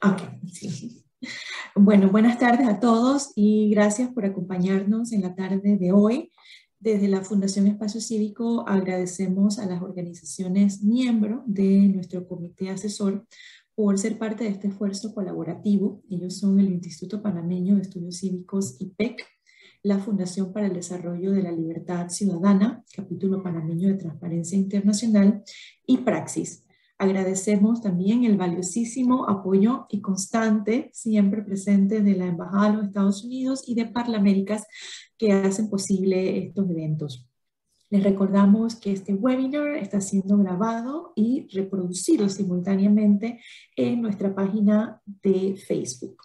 Ok, sí. Bueno, buenas tardes a todos y gracias por acompañarnos en la tarde de hoy. Desde la Fundación Espacio Cívico agradecemos a las organizaciones miembros de nuestro comité asesor por ser parte de este esfuerzo colaborativo. Ellos son el Instituto Panameño de Estudios Cívicos IPEC, la Fundación para el Desarrollo de la Libertad Ciudadana, Capítulo Panameño de Transparencia Internacional y Praxis. Agradecemos también el valiosísimo apoyo y constante, siempre presente de la Embajada de los Estados Unidos y de Parlaméricas que hacen posible estos eventos. Les recordamos que este webinar está siendo grabado y reproducido simultáneamente en nuestra página de Facebook.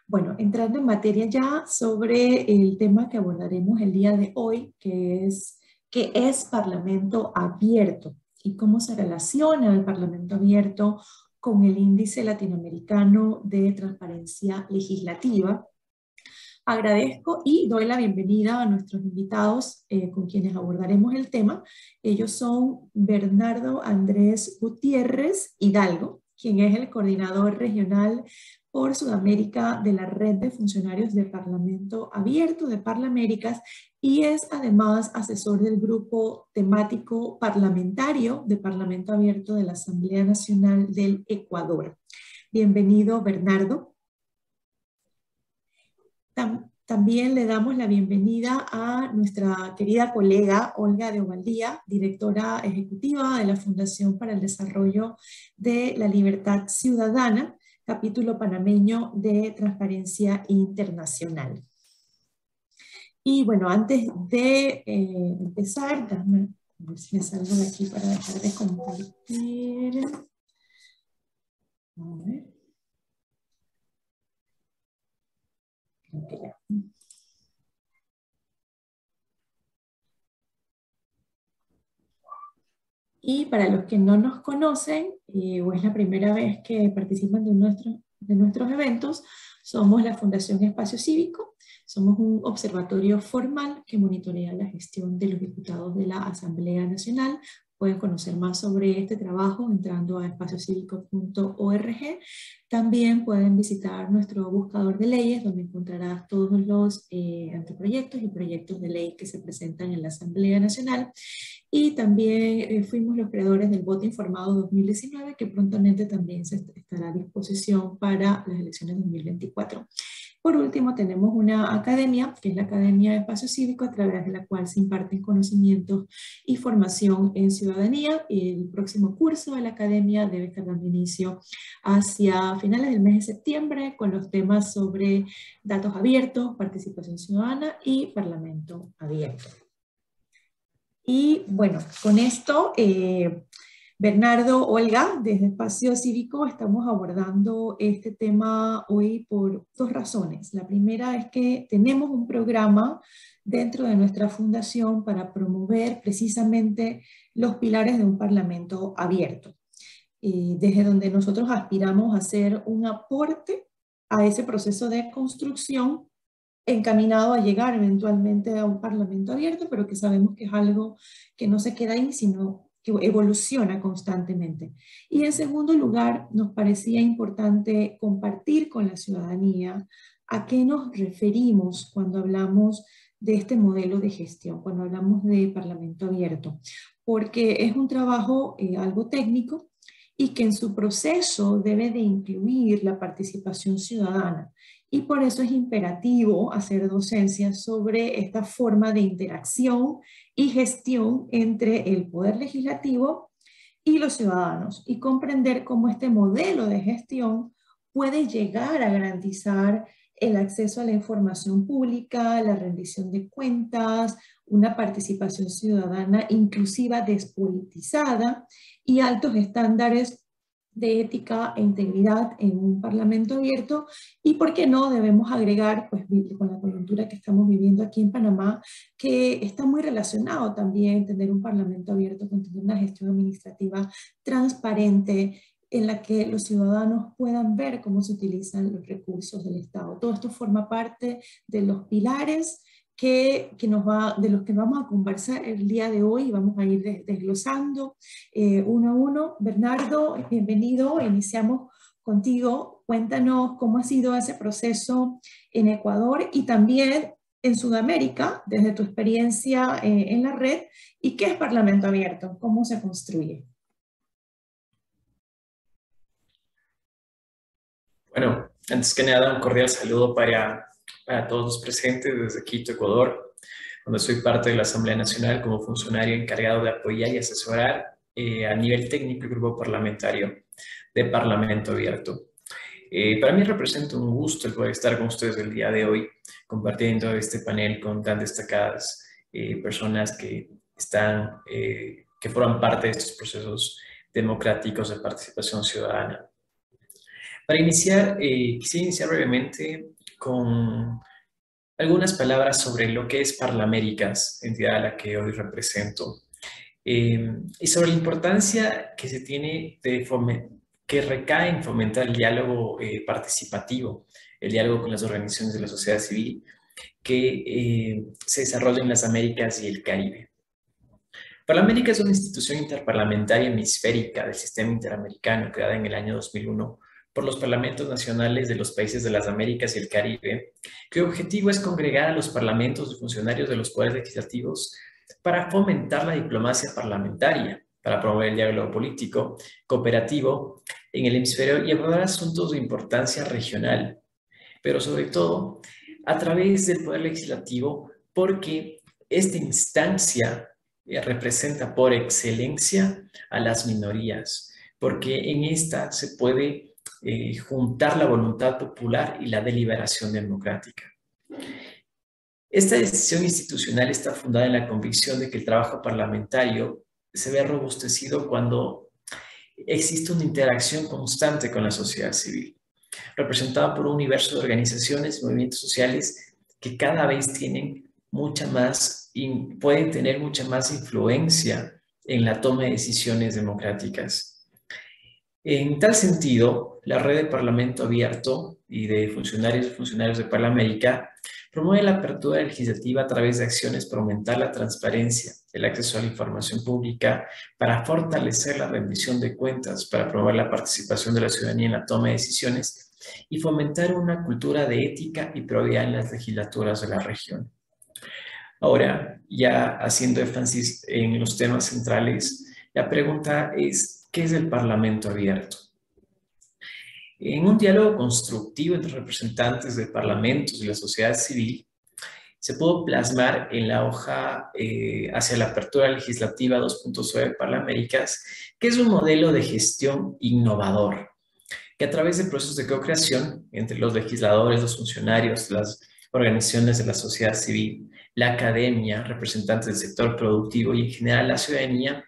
Bueno, entrando en materia ya sobre el tema que abordaremos el día de hoy, que es ¿qué es Parlamento Abierto? Y cómo se relaciona el Parlamento Abierto con el Índice Latinoamericano de Transparencia Legislativa. Agradezco y doy la bienvenida a nuestros invitados con quienes abordaremos el tema. Ellos son Bernardo Andrés Gutiérrez Hidalgo, quien es el coordinador regional por Sudamérica de la Red de Funcionarios de Parlamento Abierto de Parlaméricas y es además asesor del grupo temático parlamentario de Parlamento Abierto de la Asamblea Nacional del Ecuador. Bienvenido, Bernardo. También le damos la bienvenida a nuestra querida colega Olga de Ovaldía, directora ejecutiva de la Fundación para el Desarrollo de la Libertad Ciudadana, capítulo panameño de Transparencia Internacional. Y bueno, antes de empezar, a ver si me salgo de aquí para dejar de compartir. A ver. Okay. Y para los que no nos conocen, o es la primera vez que participan de nuestros eventos, somos la Fundación Espacio Cívico. Somos un observatorio formal que monitorea la gestión de los diputados de la Asamblea Nacional. Pueden conocer más sobre este trabajo entrando a espaciocívico.org. También pueden visitar nuestro buscador de leyes, donde encontrarás todos los anteproyectos y proyectos de ley que se presentan en la Asamblea Nacional. Y también fuimos los creadores del voto informado 2019, que prontamente también estará a disposición para las elecciones 2024. Por último, tenemos una academia, que es la Academia de Espacio Cívico, a través de la cual se imparten conocimientos y formación en ciudadanía. El próximo curso de la academia debe estar dando inicio hacia finales del mes de septiembre, con los temas sobre datos abiertos, participación ciudadana y parlamento abierto. Y bueno, con esto, Bernardo, Olga, desde Espacio Cívico estamos abordando este tema hoy por dos razones. La primera es que tenemos un programa dentro de nuestra fundación para promover precisamente los pilares de un parlamento abierto, desde donde nosotros aspiramos a hacer un aporte a ese proceso de construcción encaminado a llegar eventualmente a un parlamento abierto, pero que sabemos que es algo que no se queda ahí, sino que evoluciona constantemente. Y en segundo lugar, nos parecía importante compartir con la ciudadanía a qué nos referimos cuando hablamos de este modelo de gestión, cuando hablamos de parlamento abierto, porque es un trabajo algo técnico y que en su proceso debe de incluir la participación ciudadana. Y por eso es imperativo hacer docencia sobre esta forma de interacción y gestión entre el poder legislativo y los ciudadanos, y comprender cómo este modelo de gestión puede llegar a garantizar el acceso a la información pública, la rendición de cuentas, una participación ciudadana inclusiva, despolitizada y altos estándares de ética e integridad en un parlamento abierto. Y por qué no debemos agregar, pues con la coyuntura que estamos viviendo aquí en Panamá, que está muy relacionado también tener un parlamento abierto con tener una gestión administrativa transparente, en la que los ciudadanos puedan ver cómo se utilizan los recursos del Estado. Todo esto forma parte de los pilares de los que vamos a conversar el día de hoy y vamos a ir desglosando uno a uno. Bernardo, bienvenido. Iniciamos contigo cuéntanos cómo ha sido ese proceso en Ecuador y también en Sudamérica, desde tu experiencia en la red, y qué es Parlamento Abierto, cómo se construye. Bueno, antes que nada, un cordial saludo para todos los presentes desde Quito, Ecuador, donde soy parte de la Asamblea Nacional como funcionario encargado de apoyar y asesorar a nivel técnico el grupo parlamentario de Parlamento Abierto. Para mí representa un gusto el poder estar con ustedes el día de hoy, compartiendo este panel con tan destacadas personas que forman parte de estos procesos democráticos de participación ciudadana. Para iniciar, quisiera iniciar brevemente con algunas palabras sobre lo que es Parlaméricas, entidad a la que hoy represento, y sobre la importancia que se tiene que recae en fomentar el diálogo participativo, el diálogo con las organizaciones de la sociedad civil que se desarrolla en las Américas y el Caribe. Parlamérica es una institución interparlamentaria hemisférica del sistema interamericano creada en el año 2001 por los parlamentos nacionales de los países de las Américas y el Caribe, cuyo objetivo es congregar a los parlamentos y funcionarios de los poderes legislativos para fomentar la diplomacia parlamentaria, para promover el diálogo político, cooperativo en el hemisferio y abordar asuntos de importancia regional, pero sobre todo a través del poder legislativo, porque esta instancia representa por excelencia a las minorías, porque en esta se puede juntar la voluntad popular y la deliberación democrática. Esta decisión institucional está fundada en la convicción de que el trabajo parlamentario se ve robustecido cuando existe una interacción constante con la sociedad civil, representada por un universo de organizaciones y movimientos sociales que cada vez pueden tener mucha más influencia en la toma de decisiones democráticas. En tal sentido, la red de Parlamento Abierto y de funcionarios y funcionarios de Parlamérica promueve la apertura legislativa a través de acciones para aumentar la transparencia, el acceso a la información pública, para fortalecer la rendición de cuentas, para promover la participación de la ciudadanía en la toma de decisiones y fomentar una cultura de ética y probidad en las legislaturas de la región. Ahora, ya haciendo énfasis en los temas centrales, la pregunta es, ¿qué es el Parlamento Abierto? En un diálogo constructivo entre representantes de parlamentos y la sociedad civil, se pudo plasmar en la hoja hacia la apertura legislativa 2.0 de Parlaméricas, que es un modelo de gestión innovador, que a través de procesos de co-creación entre los legisladores, los funcionarios, las organizaciones de la sociedad civil, la academia, representantes del sector productivo y en general la ciudadanía,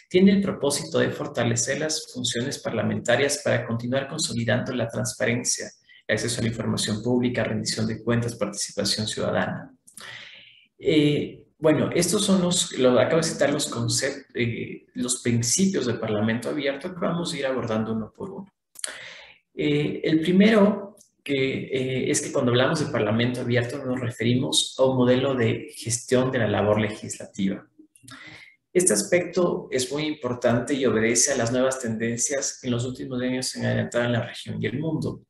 tiene el propósito de fortalecer las funciones parlamentarias para continuar consolidando la transparencia, el acceso a la información pública, rendición de cuentas, participación ciudadana. Bueno, estos son acabo de citar los conceptos, los principios del Parlamento Abierto que vamos a ir abordando uno por uno. El primero es que cuando hablamos de Parlamento Abierto nos referimos a un modelo de gestión de la labor legislativa. Este aspecto es muy importante y obedece a las nuevas tendencias que en los últimos años se han adelantado en la región y el mundo.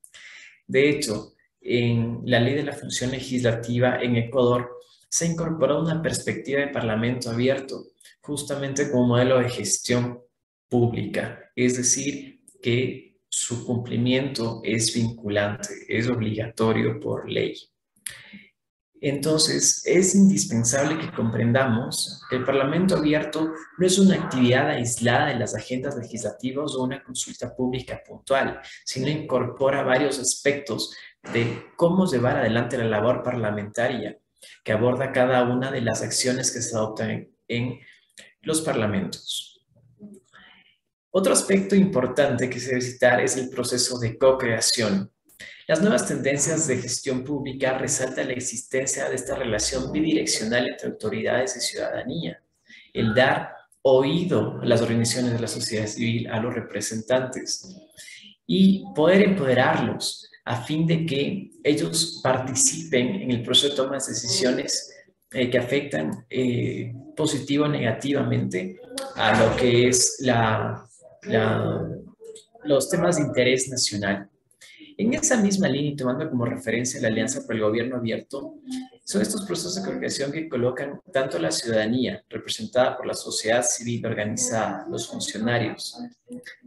De hecho, en la ley de la función legislativa en Ecuador se ha incorporado una perspectiva de Parlamento Abierto, justamente como modelo de gestión pública, es decir, que su cumplimiento es vinculante, es obligatorio por ley. Entonces, es indispensable que comprendamos que el Parlamento Abierto no es una actividad aislada de las agendas legislativas o una consulta pública puntual, sino incorpora varios aspectos de cómo llevar adelante la labor parlamentaria, que aborda cada una de las acciones que se adoptan en los parlamentos. Otro aspecto importante que se debe citar es el proceso de co-creación. Las nuevas tendencias de gestión pública resaltan la existencia de esta relación bidireccional entre autoridades y ciudadanía, el dar oído a las organizaciones de la sociedad civil, a los representantes, y poder empoderarlos a fin de que ellos participen en el proceso de toma de decisiones que afectan positivo o negativamente a lo que es los temas de interés nacional. En esa misma línea y tomando como referencia la Alianza por el Gobierno Abierto, son estos procesos de comunicación que colocan tanto la ciudadanía, representada por la sociedad civil organizada, los funcionarios,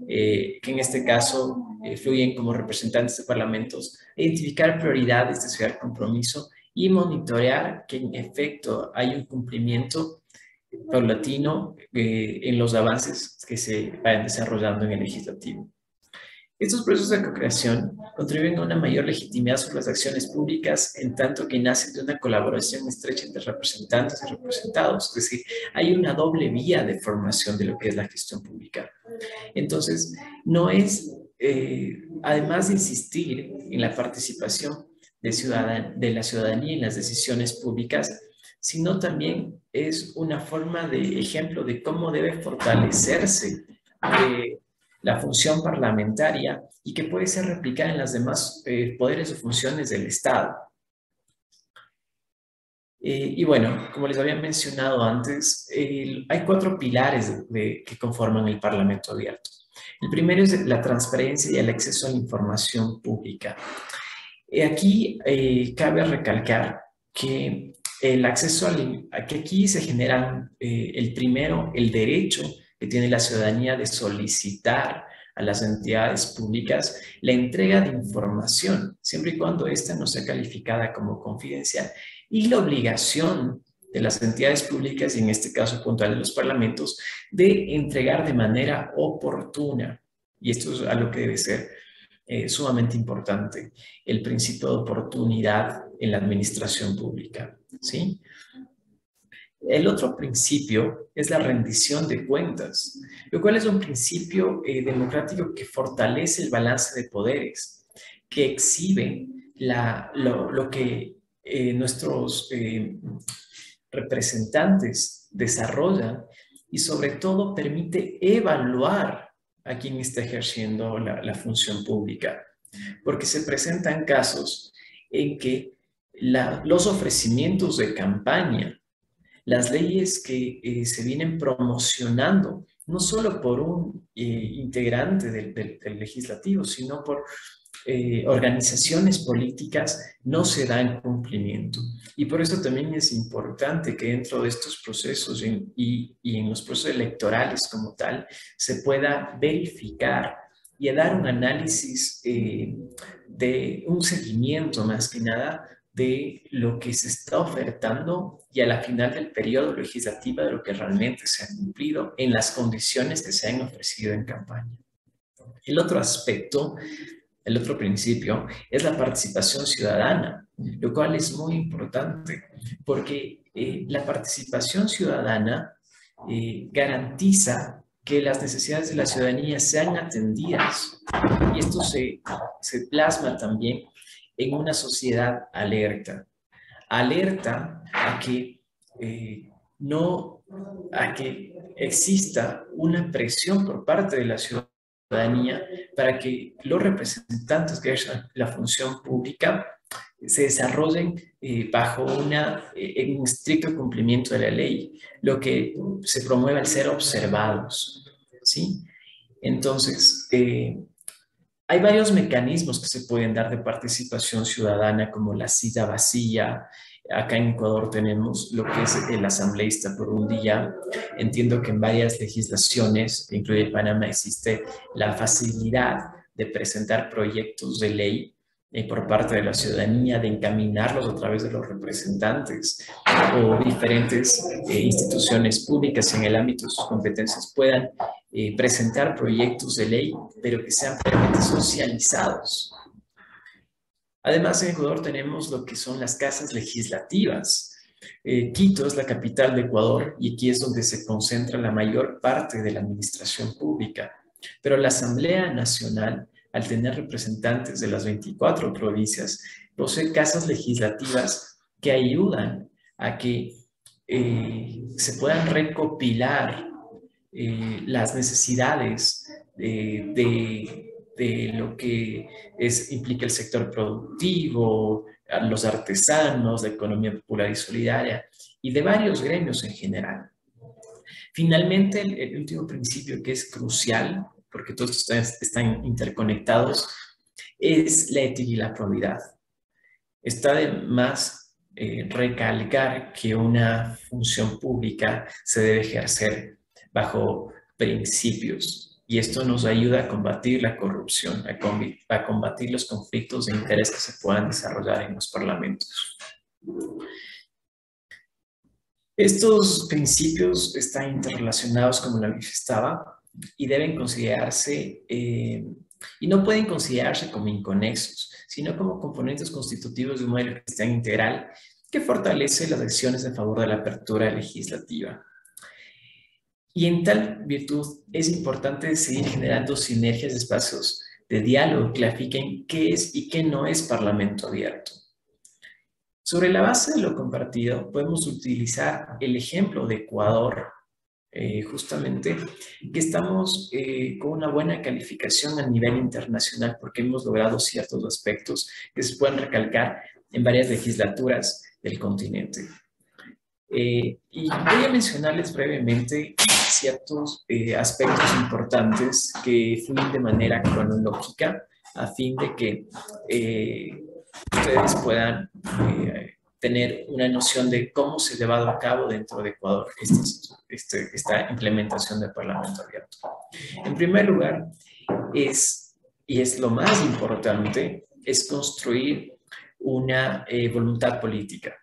que en este caso fluyen como representantes de parlamentos, identificar prioridades de ciudad compromiso y monitorear que en efecto hay un cumplimiento paulatino en los avances que se vayan desarrollando en el legislativo. Estos procesos de co-creación contribuyen a una mayor legitimidad sobre las acciones públicas en tanto que nacen de una colaboración estrecha entre representantes y representados, es decir, hay una doble vía de formación de lo que es la gestión pública. Entonces, no es, además de insistir en la participación de la ciudadanía en las decisiones públicas, sino también es una forma de ejemplo de cómo debe fortalecerse la función parlamentaria y que puede ser replicada en las demás poderes o funciones del Estado. Y bueno, como les había mencionado antes, hay 4 pilares que conforman el Parlamento abierto. El primero es la transparencia y el acceso a la información pública. Aquí cabe recalcar que el acceso que aquí se genera el primero, el derecho que tiene la ciudadanía de solicitar a las entidades públicas la entrega de información, siempre y cuando ésta no sea calificada como confidencial, y la obligación de las entidades públicas, y en este caso puntual de los parlamentos, de entregar de manera oportuna, y esto es algo que debe ser sumamente importante, el principio de oportunidad en la administración pública, ¿sí? El otro principio es la rendición de cuentas, lo cual es un principio democrático que fortalece el balance de poderes, que exhibe lo que nuestros representantes desarrollan y sobre todo permite evaluar a quien está ejerciendo la función pública, porque se presentan casos en que los ofrecimientos de campaña, las leyes que se vienen promocionando, no solo por un integrante del legislativo, sino por organizaciones políticas, no se dan cumplimiento. Y por eso también es importante que dentro de estos procesos y en los procesos electorales como tal, se pueda verificar y dar un análisis de un seguimiento más que nada de lo que se está ofertando y a la final del periodo legislativo de lo que realmente se ha cumplido en las condiciones que se han ofrecido en campaña. El otro aspecto, el otro principio es la participación ciudadana, lo cual es muy importante porque la participación ciudadana garantiza que las necesidades de la ciudadanía sean atendidas y esto se plasma también en una sociedad alerta. Alerta a que a que exista una presión por parte de la ciudadanía para que los representantes que ejercen la función pública se desarrollen bajo en un estricto cumplimiento de la ley, lo que se promueve al ser observados, ¿sí? Entonces, hay varios mecanismos que se pueden dar de participación ciudadana, como la silla vacía. Acá en Ecuador tenemos lo que es el asambleísta por un día. Entiendo que en varias legislaciones, incluye Panamá, existe la facilidad de presentar proyectos de ley por parte de la ciudadanía, de encaminarlos a través de los representantes o diferentes instituciones públicas en el ámbito de sus competencias puedan presentar proyectos de ley, pero que sean previamente socializados. Además, en Ecuador tenemos lo que son las casas legislativas. Quito es la capital de Ecuador y aquí es donde se concentra la mayor parte de la administración pública. Pero la Asamblea Nacional, al tener representantes de las 24 provincias, posee casas legislativas que ayudan a que se puedan recopilar las necesidades de lo que implica el sector productivo, los artesanos, la economía popular y solidaria y de varios gremios en general. Finalmente, el último principio que es crucial, porque todos están interconectados, es la ética y la probidad. Está de más recalcar que una función pública se debe ejercer bajo principios y esto nos ayuda a combatir la corrupción, a combatir los conflictos de interés que se puedan desarrollar en los parlamentos. Estos principios están interrelacionados, como lo manifestaba, y deben considerarse, y no pueden considerarse como inconexos, sino como componentes constitutivos de un modelo cristiano integral que fortalece las acciones en favor de la apertura legislativa. Y en tal virtud es importante seguir generando sinergias de espacios de diálogo que clarifiquen qué es y qué no es Parlamento abierto. Sobre la base de lo compartido, podemos utilizar el ejemplo de Ecuador, justamente, que estamos con una buena calificación a nivel internacional porque hemos logrado ciertos aspectos que se pueden recalcar en varias legislaturas del continente. Y voy a mencionarles brevemente ciertos aspectos importantes que fluyen de manera cronológica a fin de que ustedes puedan tener una noción de cómo se ha llevado a cabo dentro de Ecuador esta implementación del Parlamento abierto. En primer lugar, y es lo más importante, es construir una voluntad política,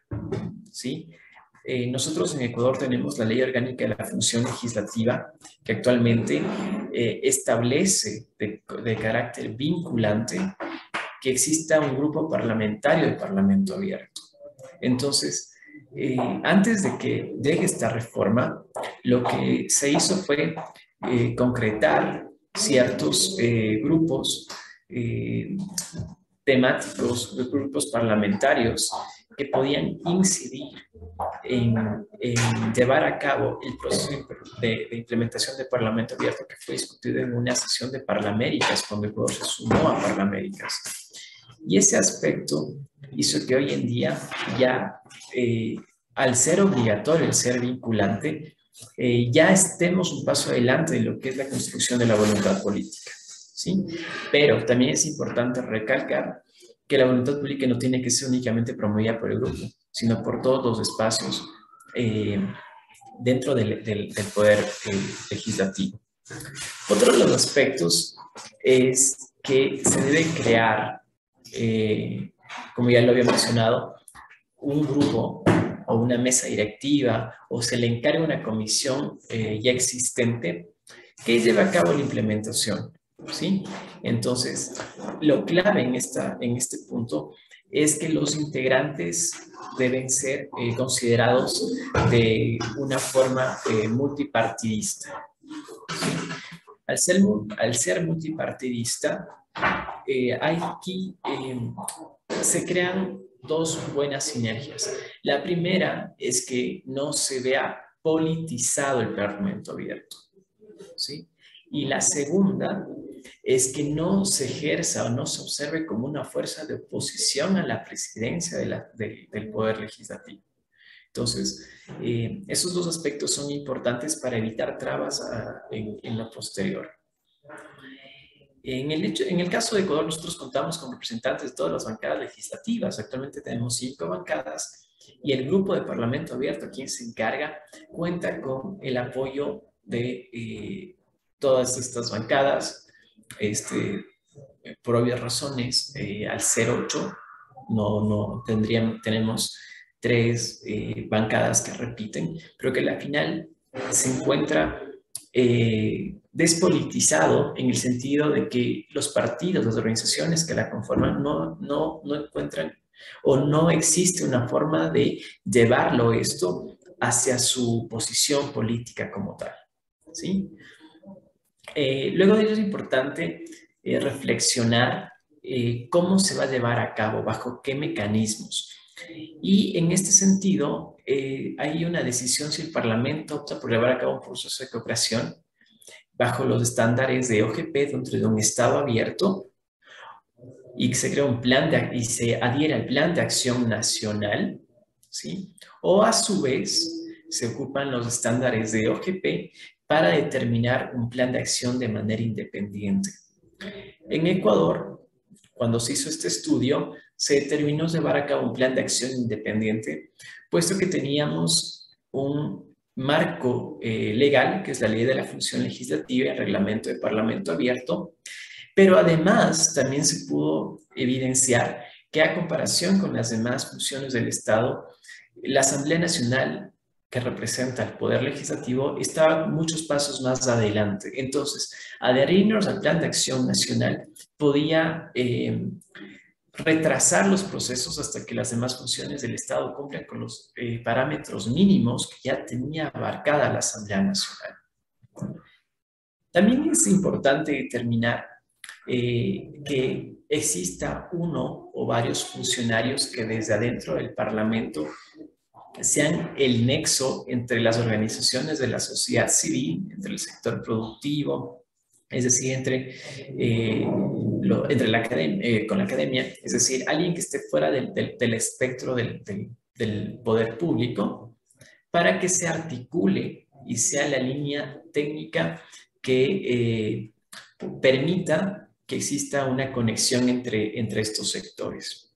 ¿sí? Nosotros en Ecuador tenemos la Ley Orgánica de la Función Legislativa que actualmente establece de carácter vinculante que exista un grupo parlamentario de Parlamento abierto. Entonces, antes de que llegue esta reforma, lo que se hizo fue concretar ciertos grupos temáticos, grupos parlamentarios que podían incidir en llevar a cabo el proceso de implementación de Parlamento abierto que fue discutido en una sesión de Parlaméricas, cuando Ecuador se sumó a Parlaméricas. Y ese aspecto hizo que hoy en día ya, al ser obligatorio, al ser vinculante, ya estemos un paso adelante de lo que es la construcción de la voluntad política, ¿sí? Pero también es importante recalcar que la voluntad política no tiene que ser únicamente promovida por el grupo, sino por todos los espacios dentro del poder legislativo. Otro de los aspectos es que se debe crear, como ya lo había mencionado, un grupo o una mesa directiva o se le encarga una comisión ya existente que lleve a cabo la implementación, ¿sí? Entonces, lo clave en este punto es que los integrantes deben ser considerados de una forma multipartidista, ¿sí? Al ser multipartidista, aquí se crean dos buenas sinergias. La primera es que no se vea politizado el Parlamento abierto, ¿sí? Y la segunda es que no se ejerza o no se observe como una fuerza de oposición a la presidencia del Poder Legislativo. Entonces, esos dos aspectos son importantes para evitar trabas en lo posterior. En el caso de Ecuador, nosotros contamos con representantes de todas las bancadas legislativas. Actualmente tenemos 5 bancadas y el grupo de Parlamento abierto, quien se encarga, cuenta con el apoyo de todas estas bancadas. Por obvias razones, al ser 8, tenemos 3 bancadas que repiten, pero que al final se encuentra despolitizado en el sentido de que los partidos, las organizaciones que la conforman no encuentran o no existe una forma de llevarlo esto hacia su posición política como tal, ¿sí? Luego de ello es importante reflexionar cómo se va a llevar a cabo, bajo qué mecanismos. Y en este sentido, hay una decisión si el Parlamento opta por llevar a cabo un proceso de cooperación bajo los estándares de OGP dentro de un Estado abierto y se crea un plan y se adhiere al Plan de Acción Nacional, ¿sí? O a su vez se ocupan los estándares de OGP para determinar un plan de acción de manera independiente. En Ecuador, cuando se hizo este estudio, se determinó llevar a cabo un plan de acción independiente, puesto que teníamos un marco legal, que es la Ley de la Función Legislativa y el Reglamento de Parlamento Abierto, pero además también se pudo evidenciar que a comparación con las demás funciones del Estado, la Asamblea Nacional, que representa el Poder Legislativo, estaba muchos pasos más adelante. Entonces, adherirnos al Plan de Acción Nacional podía retrasar los procesos hasta que las demás funciones del Estado cumplan con los parámetros mínimos que ya tenía abarcada la Asamblea Nacional. También es importante determinar que exista uno o varios funcionarios que desde adentro del Parlamento sean el nexo entre las organizaciones de la sociedad civil, entre el sector productivo, es decir, entre la academia, con la academia, es decir, alguien que esté fuera del espectro del poder público, para que se articule y sea la línea técnica que permita que exista una conexión entre estos sectores.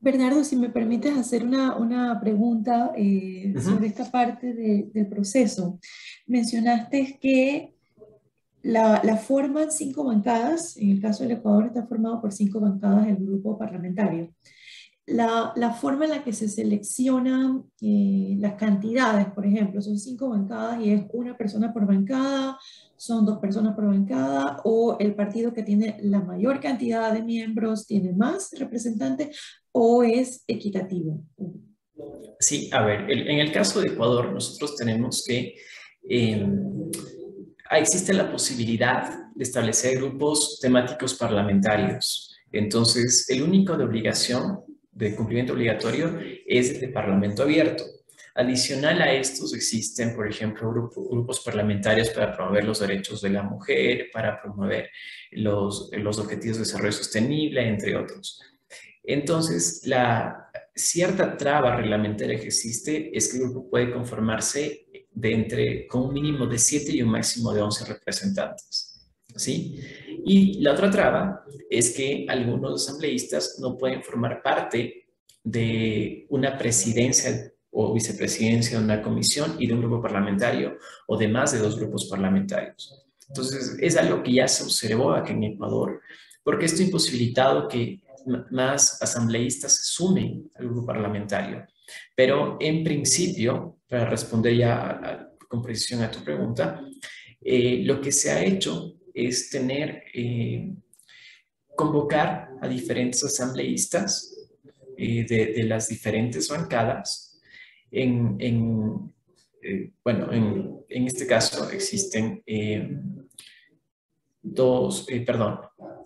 Bernardo, si me permites hacer una pregunta sobre esta parte del proceso. Mencionaste que la forman 5 bancadas, en el caso del Ecuador está formado por 5 bancadas del grupo parlamentario. La forma en la que se seleccionan las cantidades, por ejemplo, son 5 bancadas y es una persona por bancada, son 2 personas por bancada, o el partido que tiene la mayor cantidad de miembros tiene más representantes, o es equitativo. Sí, a ver, en el caso de Ecuador, nosotros tenemos que existe la posibilidad de establecer grupos temáticos parlamentarios. Entonces, el único de obligación, de cumplimiento obligatorio, es el de Parlamento Abierto. Adicional a estos existen, por ejemplo, grupos parlamentarios para promover los derechos de la mujer, para promover los objetivos de desarrollo sostenible, entre otros. Entonces, la cierta traba reglamentaria que existe es que el grupo puede conformarse con un mínimo de 7 y un máximo de 11 representantes, ¿sí? Y la otra traba es que algunos asambleístas no pueden formar parte de una presidencia o vicepresidencia de una comisión y de un grupo parlamentario o de más de 2 grupos parlamentarios. Entonces, es algo que ya se observó aquí en Ecuador, porque esto ha imposibilitado que más asambleístas se sumen al grupo parlamentario. Pero en principio, para responder ya con precisión a tu pregunta, lo que se ha hecho es convocar a diferentes asambleístas de las diferentes bancadas. Bueno, en este caso existen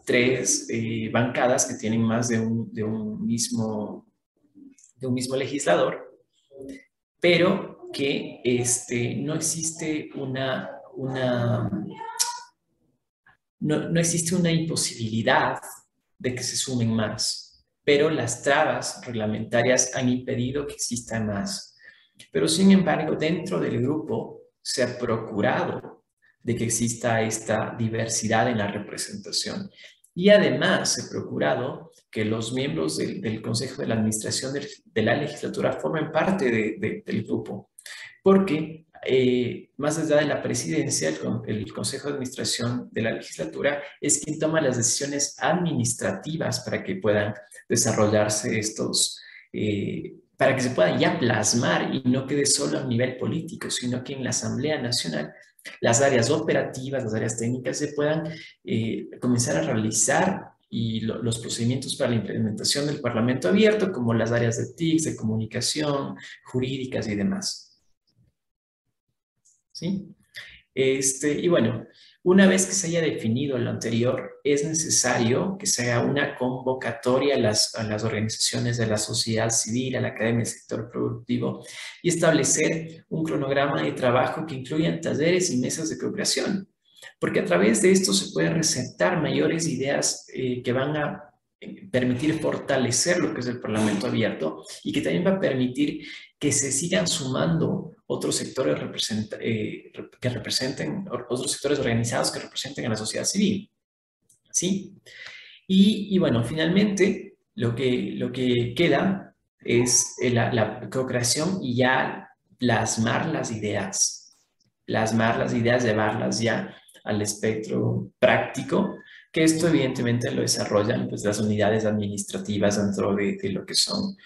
tres bancadas que tienen más de un mismo legislador, pero que no existe no existe una imposibilidad de que se sumen más, pero las trabas reglamentarias han impedido que existan más. Pero sin embargo, dentro del grupo se ha procurado de que exista esta diversidad en la representación. Y además se ha procurado que los miembros del Consejo de la Administración de la legislatura formen parte del grupo, porque más allá de la presidencia, el Consejo de Administración de la legislatura es quien toma las decisiones administrativas para que puedan desarrollarse para que se puedan ya plasmar y no quede solo a nivel político, sino que en la Asamblea Nacional las áreas operativas, las áreas técnicas se puedan comenzar a realizar y los procedimientos para la implementación del Parlamento Abierto, como las áreas de TICs, de comunicación, jurídicas y demás. ¿Sí? Y bueno, una vez que se haya definido lo anterior, es necesario que se haga una convocatoria a las organizaciones de la sociedad civil, a la academia del sector productivo y establecer un cronograma de trabajo que incluya talleres y mesas de cooperación, porque a través de esto se pueden resaltar mayores ideas que van a permitir fortalecer lo que es el Parlamento Abierto y que también va a permitir que se sigan sumando otros sectores que representen, otros sectores organizados que representen a la sociedad civil. ¿sí? Y bueno, finalmente lo que queda es la co-creación y ya plasmar las ideas, llevarlas ya al espectro práctico, que esto evidentemente lo desarrollan pues, las unidades administrativas dentro de lo que son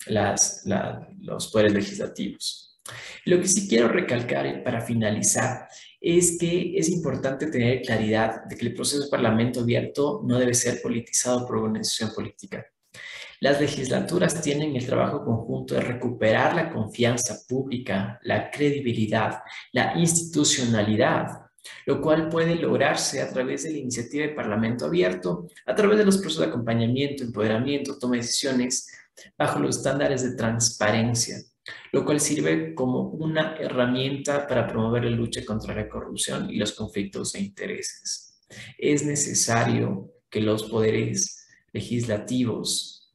los poderes legislativos. Lo que sí quiero recalcar para finalizar es que es importante tener claridad de que el proceso de parlamento abierto no debe ser politizado por una organización política. Las legislaturas tienen el trabajo conjunto de recuperar la confianza pública, la credibilidad, la institucionalidad, lo cual puede lograrse a través de la iniciativa de Parlamento Abierto, a través de los procesos de acompañamiento, empoderamiento, toma de decisiones, bajo los estándares de transparencia, lo cual sirve como una herramienta para promover la lucha contra la corrupción y los conflictos de intereses. Es necesario que los poderes legislativos,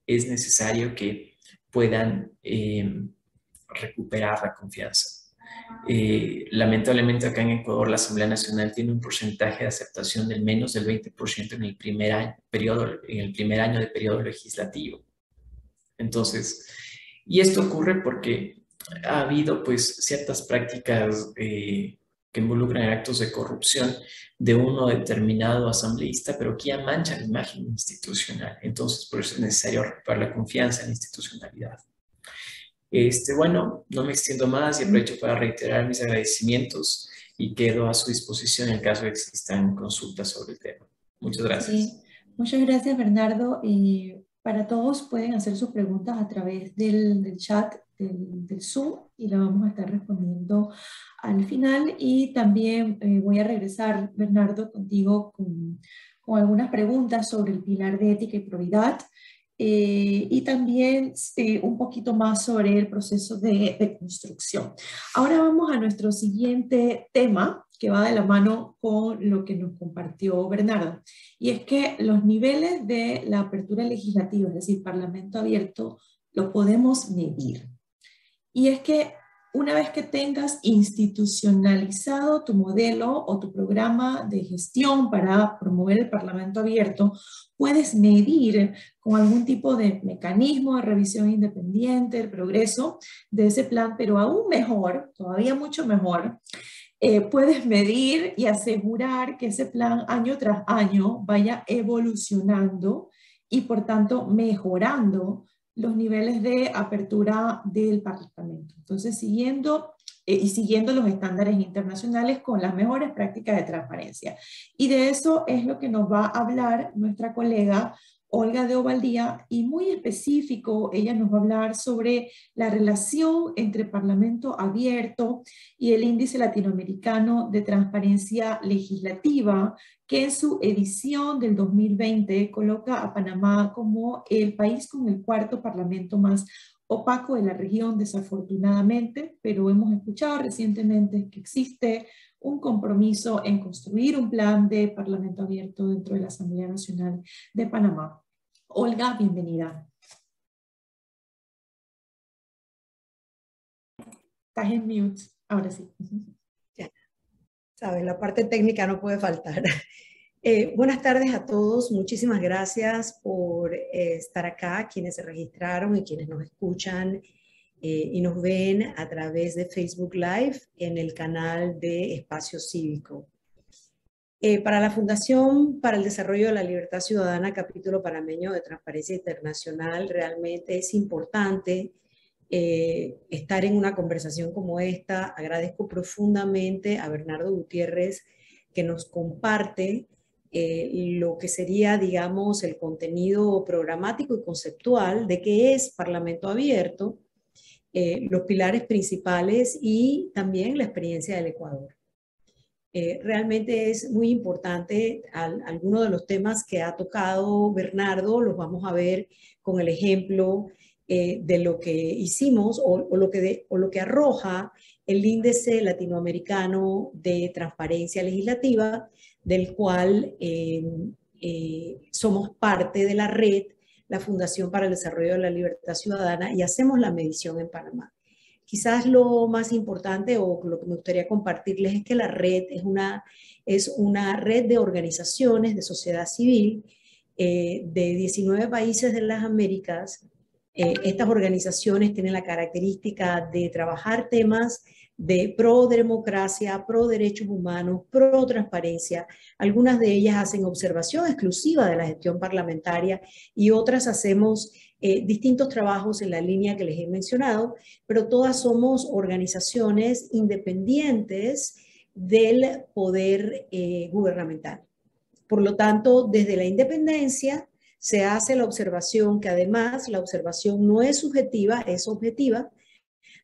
es necesario que puedan recuperar la confianza. Lamentablemente acá en Ecuador la Asamblea Nacional tiene un porcentaje de aceptación del menos del 20% en el primer año de periodo legislativo. Entonces, y esto ocurre porque ha habido pues ciertas prácticas que involucran actos de corrupción de uno determinado asambleísta, pero que ya mancha la imagen institucional. Entonces, por eso es necesario recuperar la confianza en la institucionalidad. Bueno, no me extiendo más y aprovecho para reiterar mis agradecimientos y quedo a su disposición en caso de que existan consultas sobre el tema. Muchas Sí, gracias. muchas gracias, Bernardo. Para todos pueden hacer sus preguntas a través del chat del Zoom y la vamos a estar respondiendo al final. Y también voy a regresar, Bernardo, contigo con algunas preguntas sobre el pilar de ética y probidad. Y también un poquito más sobre el proceso de construcción. Ahora vamos a nuestro siguiente tema, que va de la mano con lo que nos compartió Bernardo. Y es que los niveles de la apertura legislativa, es decir, Parlamento abierto, lo podemos medir. Y es que una vez que tengas institucionalizado tu modelo o tu programa de gestión para promover el Parlamento abierto, puedes medir con algún tipo de mecanismo de revisión independiente el progreso de ese plan, pero aún mejor, todavía mucho mejor, puedes medir y asegurar que ese plan año tras año vaya evolucionando y por tanto mejorando los niveles de apertura del Parlamento. Entonces, siguiendo los estándares internacionales con las mejores prácticas de transparencia. Y de eso es lo que nos va a hablar nuestra colega Olga de Ovaldía, y muy específico, ella nos va a hablar sobre la relación entre Parlamento abierto y el Índice Latinoamericano de Transparencia Legislativa, que en su edición del 2020 coloca a Panamá como el país con el cuarto parlamento más opaco de la región, desafortunadamente, pero hemos escuchado recientemente que existe un compromiso en construir un plan de Parlamento abierto dentro de la Asamblea Nacional de Panamá. Olga, bienvenida. Estás en mute, ahora sí. Ya, sabes, la parte técnica no puede faltar. Buenas tardes a todos, muchísimas gracias por estar acá, quienes se registraron y quienes nos escuchan y nos ven a través de Facebook Live en el canal de Espacio Cívico. Para la Fundación para el Desarrollo de la Libertad Ciudadana, capítulo panameño de Transparencia Internacional, realmente es importante estar en una conversación como esta. Agradezco profundamente a Bernardo Gutiérrez que nos comparte lo que sería, digamos, el contenido programático y conceptual de qué es Parlamento Abierto, los pilares principales y también la experiencia del Ecuador. Realmente es muy importante algunos de los temas que ha tocado Bernardo, los vamos a ver con el ejemplo de lo que hicimos o lo que arroja el Índice Latinoamericano de Transparencia Legislativa, del cual somos parte de la red, la Fundación para el Desarrollo de la Libertad Ciudadana, y hacemos la medición en Panamá. quizás lo más importante o lo que me gustaría compartirles es que la red es una red de organizaciones de sociedad civil de 19 países de las Américas. Estas organizaciones tienen la característica de trabajar temas de pro democracia, pro derechos humanos, pro transparencia. Algunas de ellas hacen observación exclusiva de la gestión parlamentaria y otras hacemos distintos trabajos en la línea que les he mencionado, pero todas somos organizaciones independientes del poder gubernamental. Por lo tanto, desde la independencia se hace la observación, que además la observación no es subjetiva, es objetiva,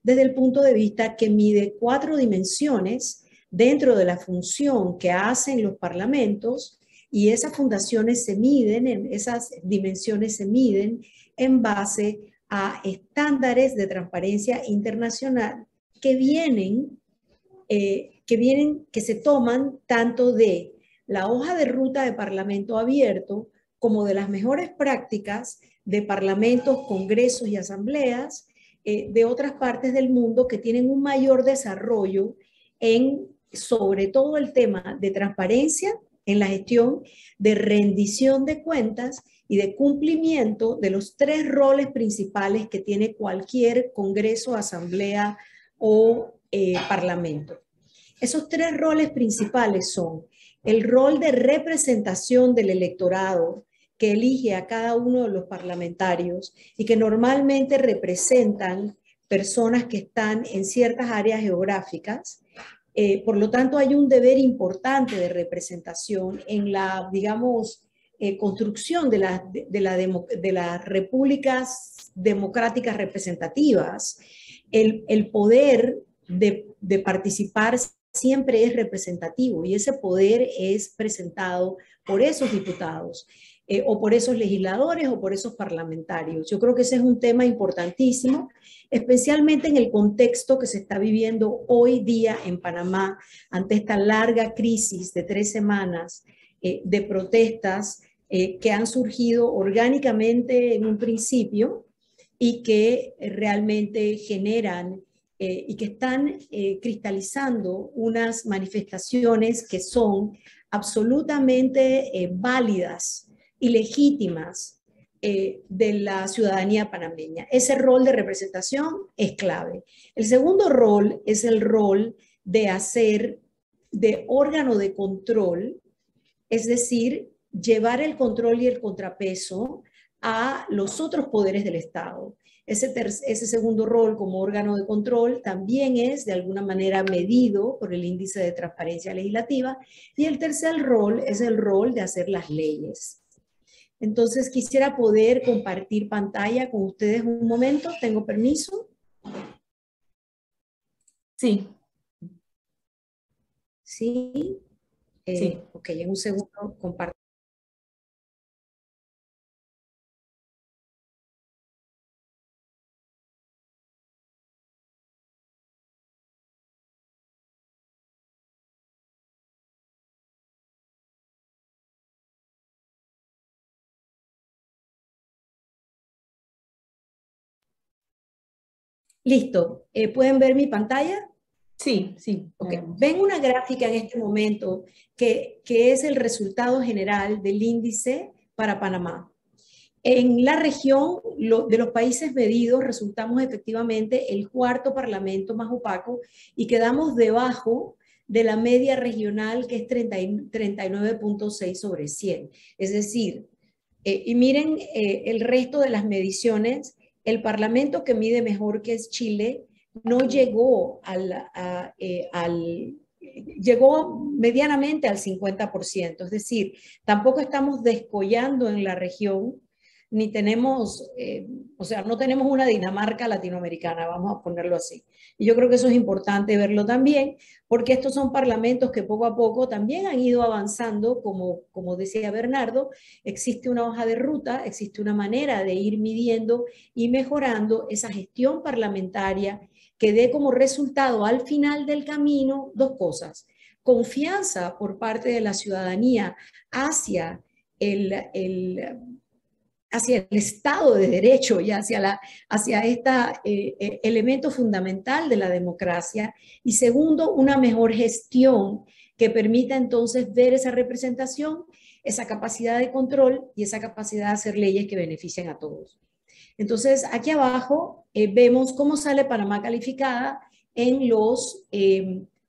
desde el punto de vista que mide 4 dimensiones dentro de la función que hacen los parlamentos, y esas fundaciones se miden, esas dimensiones se miden en base a estándares de transparencia internacional que se toman tanto de la hoja de ruta de Parlamento Abierto como de las mejores prácticas de parlamentos, congresos y asambleas de otras partes del mundo que tienen un mayor desarrollo en sobre todo el tema de transparencia en la gestión, de rendición de cuentas y de cumplimiento de los 3 roles principales que tiene cualquier congreso, asamblea o parlamento. Esos 3 roles principales son el rol de representación del electorado que elige a cada uno de los parlamentarios y que normalmente representan personas que están en ciertas áreas geográficas. Por lo tanto, hay un deber importante de representación en la, digamos, construcción de las repúblicas democráticas representativas. El poder de participar siempre es representativo y ese poder es presentado por esos diputados o por esos legisladores o por esos parlamentarios. Yo creo que ese es un tema importantísimo, especialmente en el contexto que se está viviendo hoy día en Panamá ante esta larga crisis de 3 semanas de protestas que han surgido orgánicamente en un principio y que realmente generan y que están cristalizando unas manifestaciones que son absolutamente válidas y legítimas de la ciudadanía panameña. Ese rol de representación es clave. El segundo rol es el rol de hacer de órgano de control, es decir, llevar el control y el contrapeso a los otros poderes del Estado. Ese segundo rol como órgano de control también es de alguna manera medido por el índice de transparencia legislativa, y el tercer rol es el rol de hacer las leyes. Entonces quisiera poder compartir pantalla con ustedes un momento. ¿Tengo permiso? Sí. Sí. Sí. Ok, en un segundo comparto. Listo. ¿Pueden ver mi pantalla? Sí, sí. Okay. Ven una gráfica en este momento que es el resultado general del índice para Panamá. En la región de los países medidos resultamos efectivamente el 4º parlamento más opaco y quedamos debajo de la media regional, que es 39.6 sobre 100. Es decir, y miren el resto de las mediciones, el parlamento que mide mejor, que es Chile, no llegó llegó medianamente al 50%, es decir, tampoco estamos descollando en la región, ni tenemos, o sea, no tenemos una Dinamarca latinoamericana, vamos a ponerlo así. Y yo creo que eso es importante verlo también, porque estos son parlamentos que poco a poco también han ido avanzando, como decía Bernardo, existe una hoja de ruta, existe una manera de ir midiendo y mejorando esa gestión parlamentaria que dé como resultado al final del camino 2 cosas: confianza por parte de la ciudadanía hacia hacia el Estado de Derecho y hacia este elemento fundamental de la democracia. Y segundo, una mejor gestión que permita entonces ver esa representación, esa capacidad de control y esa capacidad de hacer leyes que beneficien a todos. Entonces, aquí abajo vemos cómo sale Panamá calificada en los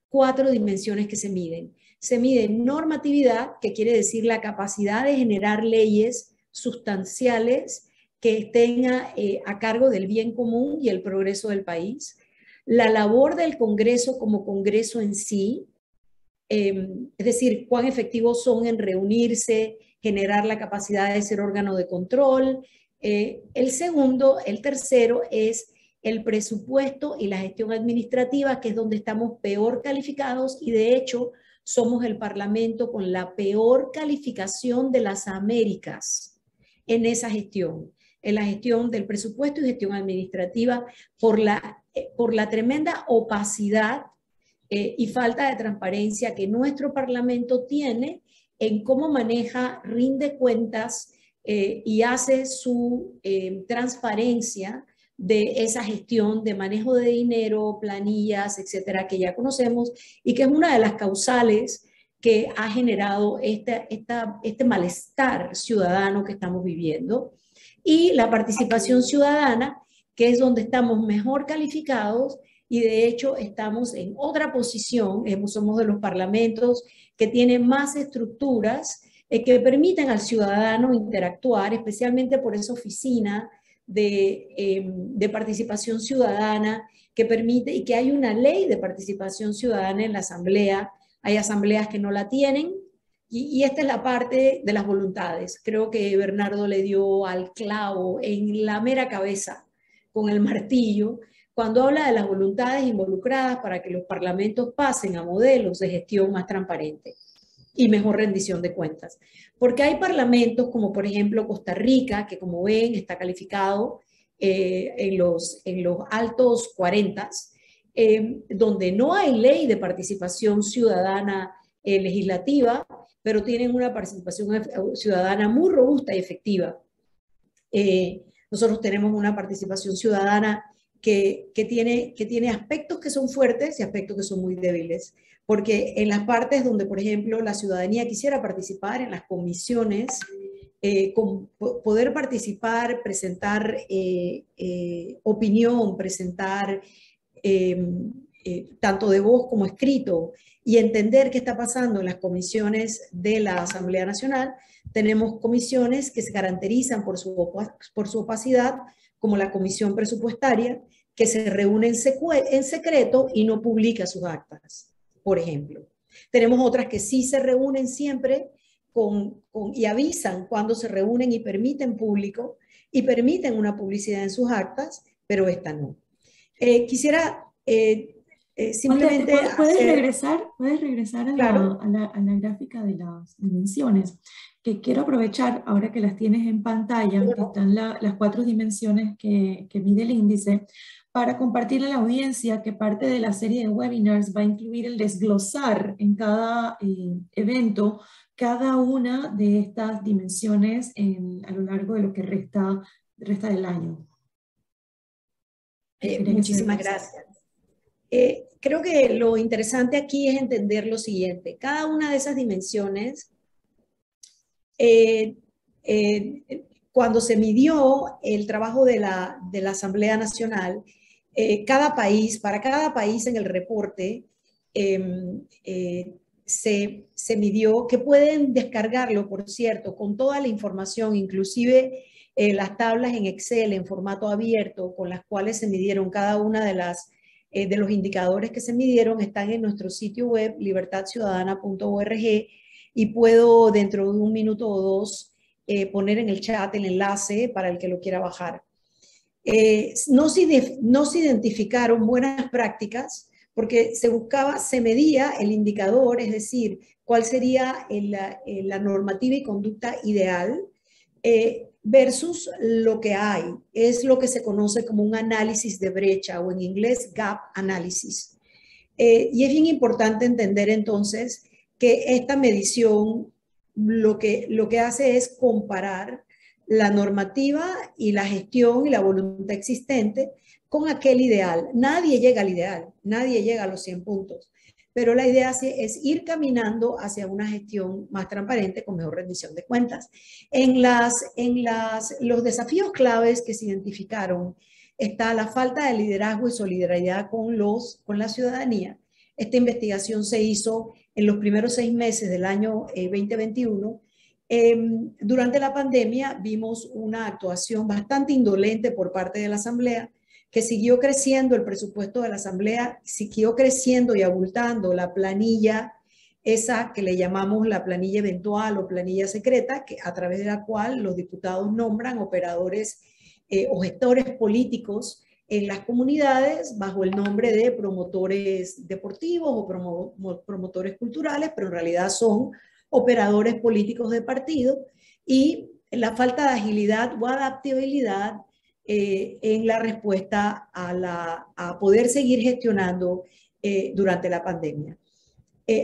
4 dimensiones que se miden. Se mide normatividad, que quiere decir la capacidad de generar leyes sustanciales que estén a cargo del bien común y el progreso del país. La labor del Congreso como Congreso en sí, es decir, cuán efectivos son en reunirse, generar la capacidad de ser órgano de control. El tercero es el presupuesto y la gestión administrativa, que es donde estamos peor calificados y de hecho somos el parlamento con la peor calificación de las Américas en esa gestión, en la gestión del presupuesto y gestión administrativa por la tremenda opacidad y falta de transparencia que nuestro parlamento tiene en cómo maneja, rinde cuentas y hace su transparencia de esa gestión de manejo de dinero, planillas, etcétera, que ya conocemos y que es una de las causales que ha generado este malestar ciudadano que estamos viviendo. Y la participación ciudadana, que es donde estamos mejor calificados y de hecho estamos en otra posición, somos de los parlamentos que tienen más estructuras que permiten al ciudadano interactuar, especialmente por esa oficina de participación ciudadana que permite, y que hay una ley de participación ciudadana en la asamblea. Hay asambleas que no la tienen, y esta es la parte de las voluntades. Creo que Bernardo le dio al clavo en la mera cabeza con el martillo cuando habla de las voluntades involucradas para que los parlamentos pasen a modelos de gestión más transparente y mejor rendición de cuentas. Porque hay parlamentos como por ejemplo Costa Rica, que como ven está calificado en los altos 40, donde no hay ley de participación ciudadana legislativa, pero tienen una participación ciudadana muy robusta y efectiva. Nosotros tenemos una participación ciudadana que tiene aspectos que son fuertes y aspectos que son muy débiles. Porque en las partes donde, por ejemplo, la ciudadanía quisiera participar en las comisiones, poder participar, presentar opinión, presentar tanto de voz como escrito y entender qué está pasando en las comisiones de la Asamblea Nacional, tenemos comisiones que se caracterizan por su opacidad, como la comisión presupuestaria, que se reúne en secreto y no publica sus actas, por ejemplo. Tenemos otras que sí se reúnen siempre y avisan cuando se reúnen y permiten público y permiten una publicidad en sus actas, pero esta no. Quisiera simplemente... ¿Puedes regresar a, claro, a la gráfica de las dimensiones? Que quiero aprovechar, ahora que las tienes en pantalla, que están las 4 dimensiones que mide el índice, para compartirle a la audiencia que parte de la serie de webinars va a incluir el desglosar en cada evento cada una de estas dimensiones a lo largo de lo que resta del año. Muchísimas gracias. Creo que lo interesante aquí es entender lo siguiente. Cada una de esas dimensiones, cuando se midió el trabajo de la Asamblea Nacional, para cada país en el reporte se midió, que pueden descargarlo, por cierto, con toda la información, inclusive las tablas en Excel en formato abierto con las cuales se midieron cada una de los indicadores que se midieron, están en nuestro sitio web libertadciudadana.org, y puedo dentro de 1 minuto o 2 poner en el chat el enlace para el que lo quiera bajar. No se identificaron buenas prácticas porque se medía el indicador, es decir, cuál sería la normativa y conducta ideal versus lo que hay. Es lo que se conoce como un análisis de brecha, o en inglés gap analysis. Y es bien importante entender entonces que esta medición lo que hace es comparar la normativa y la gestión y la voluntad existente con aquel ideal. Nadie llega al ideal, nadie llega a los 100 puntos, pero la idea es ir caminando hacia una gestión más transparente con mejor rendición de cuentas. Los desafíos claves que se identificaron está la falta de liderazgo y solidaridad con la ciudadanía. Esta investigación se hizo en los primeros 6 meses del año 2021. Durante la pandemia vimos una actuación bastante indolente por parte de la Asamblea, que siguió creciendo el presupuesto de la Asamblea, siguió creciendo y abultando la planilla, esa que le llamamos la planilla eventual o planilla secreta, que, a través de la cual los diputados nombran operadores o gestores políticos en las comunidades bajo el nombre de promotores deportivos o promotores culturales, pero en realidad son operadores políticos de partido, y la falta de agilidad o adaptabilidad en la respuesta a poder seguir gestionando durante la pandemia.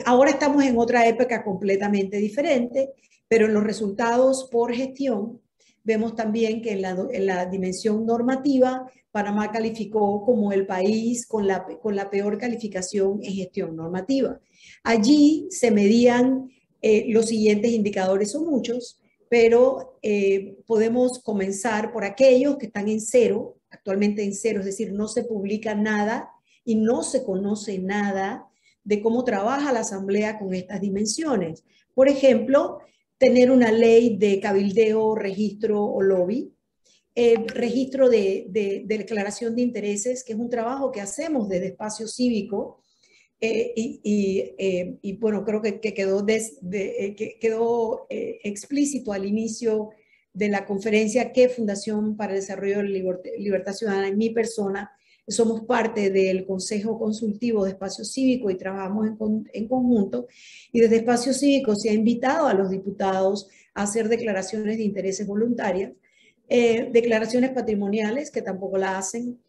Ahora estamos en otra época completamente diferente, pero en los resultados por gestión vemos también que en la dimensión normativa, Panamá calificó como el país con la peor calificación en gestión normativa. Allí se medían los siguientes indicadores, son muchos, pero podemos comenzar por aquellos que están en cero, actualmente en cero, es decir, no se publica nada y no se conoce nada de cómo trabaja la Asamblea con estas dimensiones. Por ejemplo, tener una ley de cabildeo, registro o lobby, registro de declaración de intereses, que es un trabajo que hacemos desde Espacio Cívico, y bueno, creo que quedó explícito al inicio de la conferencia que Fundación para el Desarrollo de la Libertad Ciudadana, en mi persona, somos parte del Consejo Consultivo de Espacio Cívico y trabajamos en conjunto, y desde Espacio Cívico se ha invitado a los diputados a hacer declaraciones de intereses voluntarias, declaraciones patrimoniales que tampoco la hacen.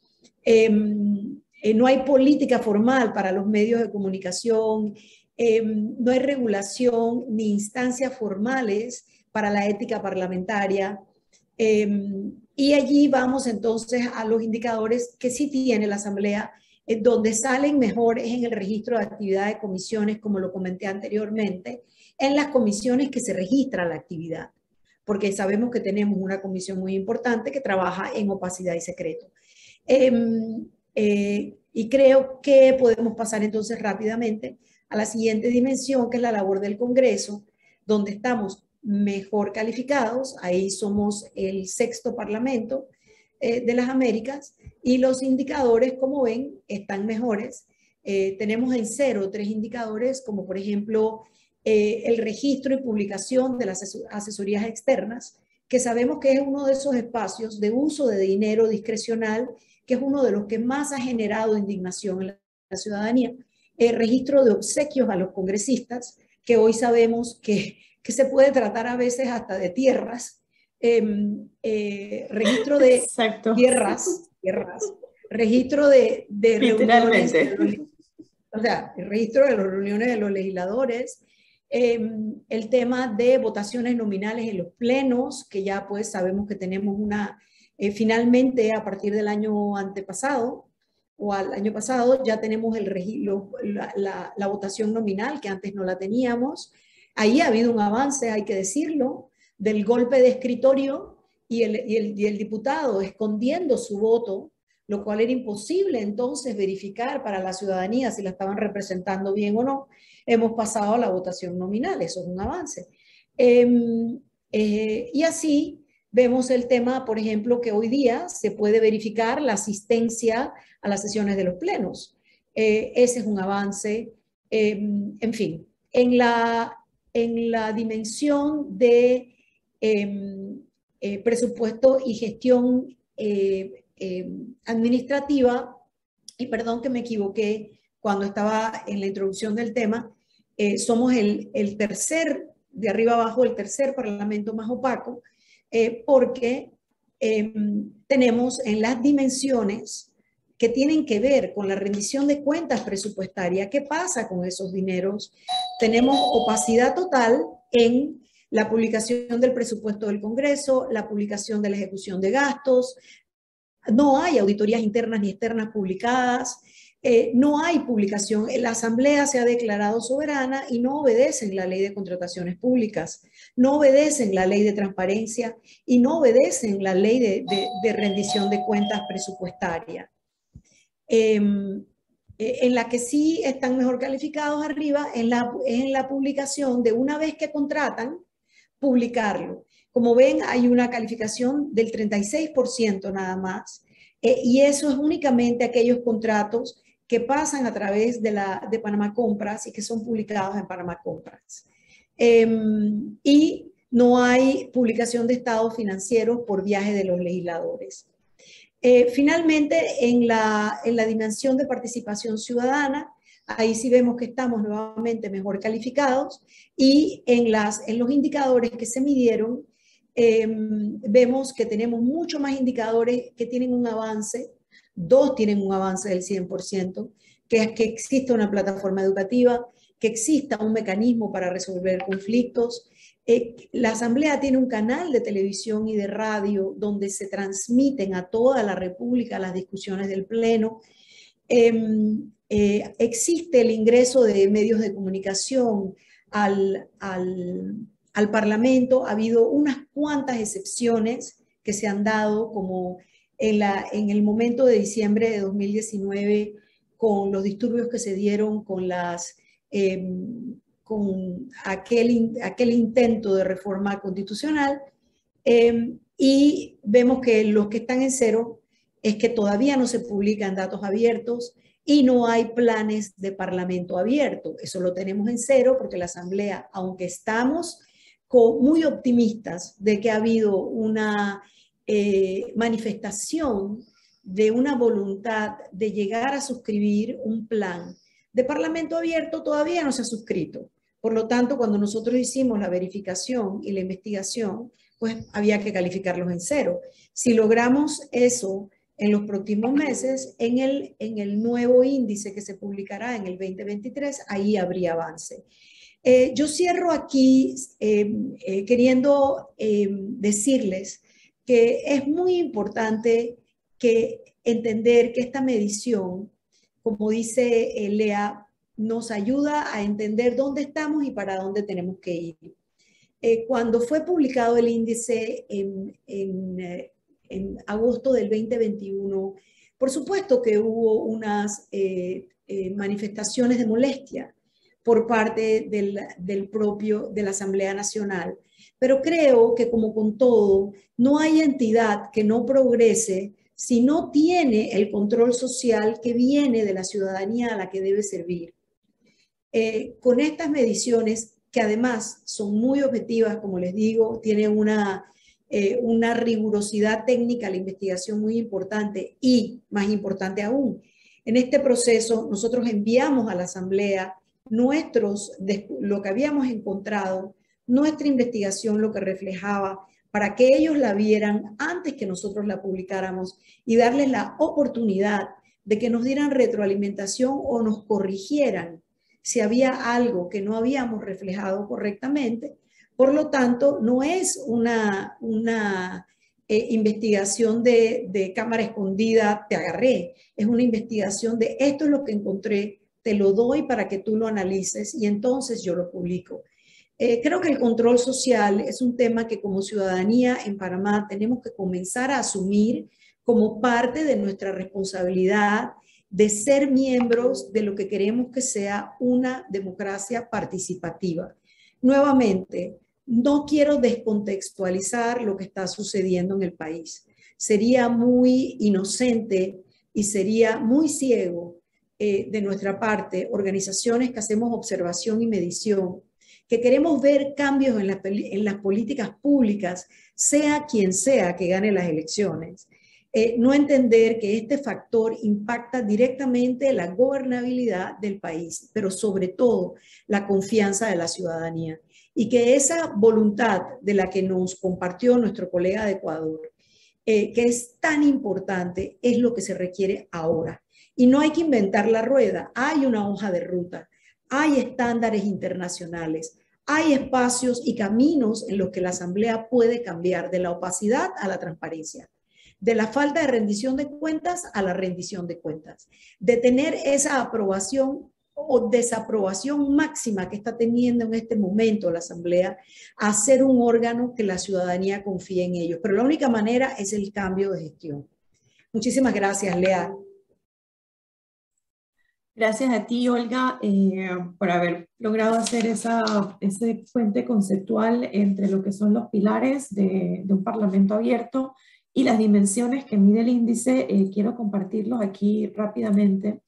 No hay política formal para los medios de comunicación, no hay regulación ni instancias formales para la ética parlamentaria. Y allí vamos entonces a los indicadores que sí tiene la Asamblea, donde salen mejor es en el registro de actividad de comisiones, como lo comenté anteriormente, en las comisiones que se registra la actividad, porque sabemos que tenemos una comisión muy importante que trabaja en opacidad y secreto. Y creo que podemos pasar entonces rápidamente a la siguiente dimensión, que es la labor del Congreso, donde estamos mejor calificados. Ahí somos el 6º Parlamento de las Américas, y los indicadores, como ven, están mejores. Tenemos en cero 3 indicadores, como por ejemplo el registro y publicación de las asesorías externas, que sabemos que es uno de esos espacios de uso de dinero discrecional, que es uno de los que más ha generado indignación en la ciudadanía. El registro de obsequios a los congresistas, que hoy sabemos que se puede tratar a veces hasta de tierras, registro de Exacto. tierras, registro de reuniones, o sea, el registro de las reuniones de los legisladores, el tema de votaciones nominales en los plenos, que ya pues sabemos que tenemos finalmente a partir del año antepasado, o al año pasado, ya tenemos la votación nominal, que antes no la teníamos. Ahí ha habido un avance, hay que decirlo, del golpe de escritorio y el diputado escondiendo su voto, lo cual era imposible entonces verificar para la ciudadanía si la estaban representando bien o no. Hemos pasado a la votación nominal, eso es un avance. Y así vemos el tema, por ejemplo, que hoy día se puede verificar la asistencia a las sesiones de los plenos. Ese es un avance. En fin, en la dimensión de presupuesto y gestión administrativa, y perdón que me equivoqué cuando estaba en la introducción del tema, somos el tercer, de arriba abajo, el tercer parlamento más opaco, porque tenemos en las dimensiones que tienen que ver con la rendición de cuentas presupuestarias, ¿qué pasa con esos dineros? Tenemos opacidad total en la publicación del presupuesto del Congreso, la publicación de la ejecución de gastos, no hay auditorías internas ni externas publicadas, no hay publicación, la Asamblea se ha declarado soberana y no obedecen la ley de contrataciones públicas, no obedecen la ley de transparencia y no obedecen la ley de rendición de cuentas presupuestaria. En la que sí están mejor calificados arriba, en la publicación de una vez que contratan, publicarlo. Como ven, hay una calificación del 36% nada más, y eso es únicamente aquellos contratos que pasan a través de Panamá Compras y que son publicados en Panamá Compras. Y no hay publicación de estados financieros por viaje de los legisladores. Finalmente, en la dimensión de participación ciudadana, ahí sí vemos que estamos nuevamente mejor calificados, y en los indicadores que se midieron, vemos que tenemos mucho más indicadores que tienen un avance, 2 tienen un avance del 100%, que es que exista una plataforma educativa, que exista un mecanismo para resolver conflictos. La Asamblea tiene un canal de televisión y de radio donde se transmiten a toda la República las discusiones del Pleno. Existe el ingreso de medios de comunicación al Parlamento. Ha habido unas cuantas excepciones que se han dado, como en el momento de diciembre de 2019, con los disturbios que se dieron con aquel intento de reforma constitucional, y vemos que los que están en cero es que todavía no se publican datos abiertos y no hay planes de parlamento abierto. Eso lo tenemos en cero porque la Asamblea, aunque estamos muy optimistas de que ha habido una manifestación de una voluntad de llegar a suscribir un plan de parlamento abierto, todavía no se ha suscrito. Por lo tanto, cuando nosotros hicimos la verificación y la investigación, pues había que calificarlos en cero. Si logramos eso en los próximos meses, en el nuevo índice que se publicará en el 2023, ahí habría avance. Yo cierro aquí queriendo decirles que es muy importante entender que esta medición, como dice Lea, nos ayuda a entender dónde estamos y para dónde tenemos que ir. Cuando fue publicado el índice en agosto del 2021, por supuesto que hubo unas manifestaciones de molestia por parte de la Asamblea Nacional, pero creo que, como con todo, no hay entidad que no progrese si no tiene el control social que viene de la ciudadanía a la que debe servir. Con estas mediciones, que además son muy objetivas, como les digo, tienen una rigurosidad técnica, la investigación muy importante, y más importante aún, en este proceso nosotros enviamos a la Asamblea lo que habíamos encontrado, nuestra investigación, lo que reflejaba, para que ellos la vieran antes que nosotros la publicáramos y darles la oportunidad de que nos dieran retroalimentación o nos corrigieran si había algo que no habíamos reflejado correctamente. Por lo tanto, no es una investigación de cámara escondida, te agarré. Es una investigación de esto es lo que encontré, te lo doy para que tú lo analices y entonces yo lo publico. Creo que el control social es un tema que como ciudadanía en Panamá tenemos que comenzar a asumir como parte de nuestra responsabilidad de ser miembros de lo que queremos que sea una democracia participativa. Nuevamente, no quiero descontextualizar lo que está sucediendo en el país. Sería muy inocente y sería muy ciego de nuestra parte, organizaciones que hacemos observación y medición, que queremos ver cambios en las políticas públicas, sea quien sea que gane las elecciones. No entender que este factor impacta directamente la gobernabilidad del país, pero sobre todo la confianza de la ciudadanía. Y que esa voluntad de la que nos compartió nuestro colega de Ecuador, que es tan importante, es lo que se requiere ahora. Y no hay que inventar la rueda, hay una hoja de ruta, hay estándares internacionales, hay espacios y caminos en los que la Asamblea puede cambiar de la opacidad a la transparencia, de la falta de rendición de cuentas a la rendición de cuentas, de tener esa aprobación o desaprobación máxima que está teniendo en este momento la Asamblea, a ser un órgano que la ciudadanía confíe en ellos. Pero la única manera es el cambio de gestión. Muchísimas gracias, Lea. Gracias a ti, Olga, por haber logrado hacer ese puente conceptual entre lo que son los pilares de un parlamento abierto y las dimensiones que mide el índice. Quiero compartirlos aquí rápidamente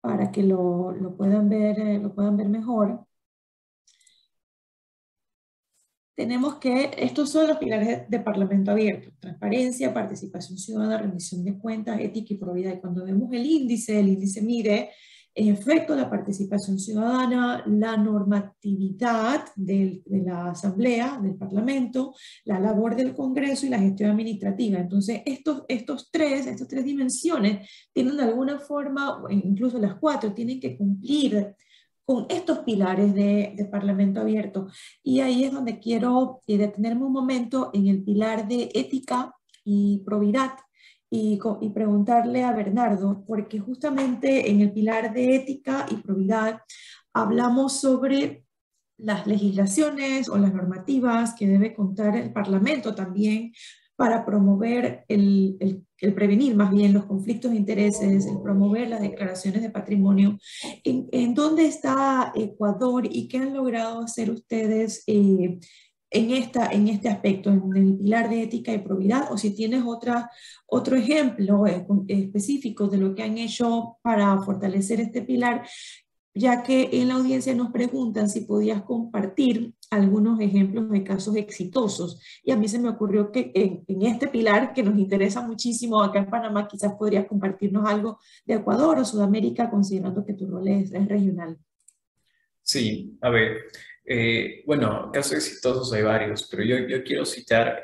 para que lo puedan ver mejor. Tenemos que, estos son los pilares de Parlamento Abierto: transparencia, participación ciudadana, rendición de cuentas, ética y probidad. Y cuando vemos el índice mide en efecto la participación ciudadana, la normatividad de la Asamblea, del Parlamento, la labor del Congreso y la gestión administrativa. Entonces, estas tres dimensiones tienen de alguna forma, incluso las cuatro, tienen que cumplir con estos pilares de Parlamento Abierto. Y ahí es donde quiero detenerme un momento en el pilar de ética y probidad y preguntarle a Bernardo, porque justamente en el pilar de ética y probidad hablamos sobre las legislaciones o las normativas que debe contar el Parlamento también para promover el prevenir más bien los conflictos de intereses, el promover las declaraciones de patrimonio. ¿En dónde está Ecuador y qué han logrado hacer ustedes en este aspecto, en el pilar de ética y probidad? O si tienes otro ejemplo específico de lo que han hecho para fortalecer este pilar, ya que en la audiencia nos preguntan si podías compartir algunos ejemplos de casos exitosos. Y a mí se me ocurrió que en este pilar, que nos interesa muchísimo acá en Panamá, quizás podrías compartirnos algo de Ecuador o Sudamérica, considerando que tu rol es regional. Sí, a ver, bueno, casos exitosos hay varios, pero yo quiero citar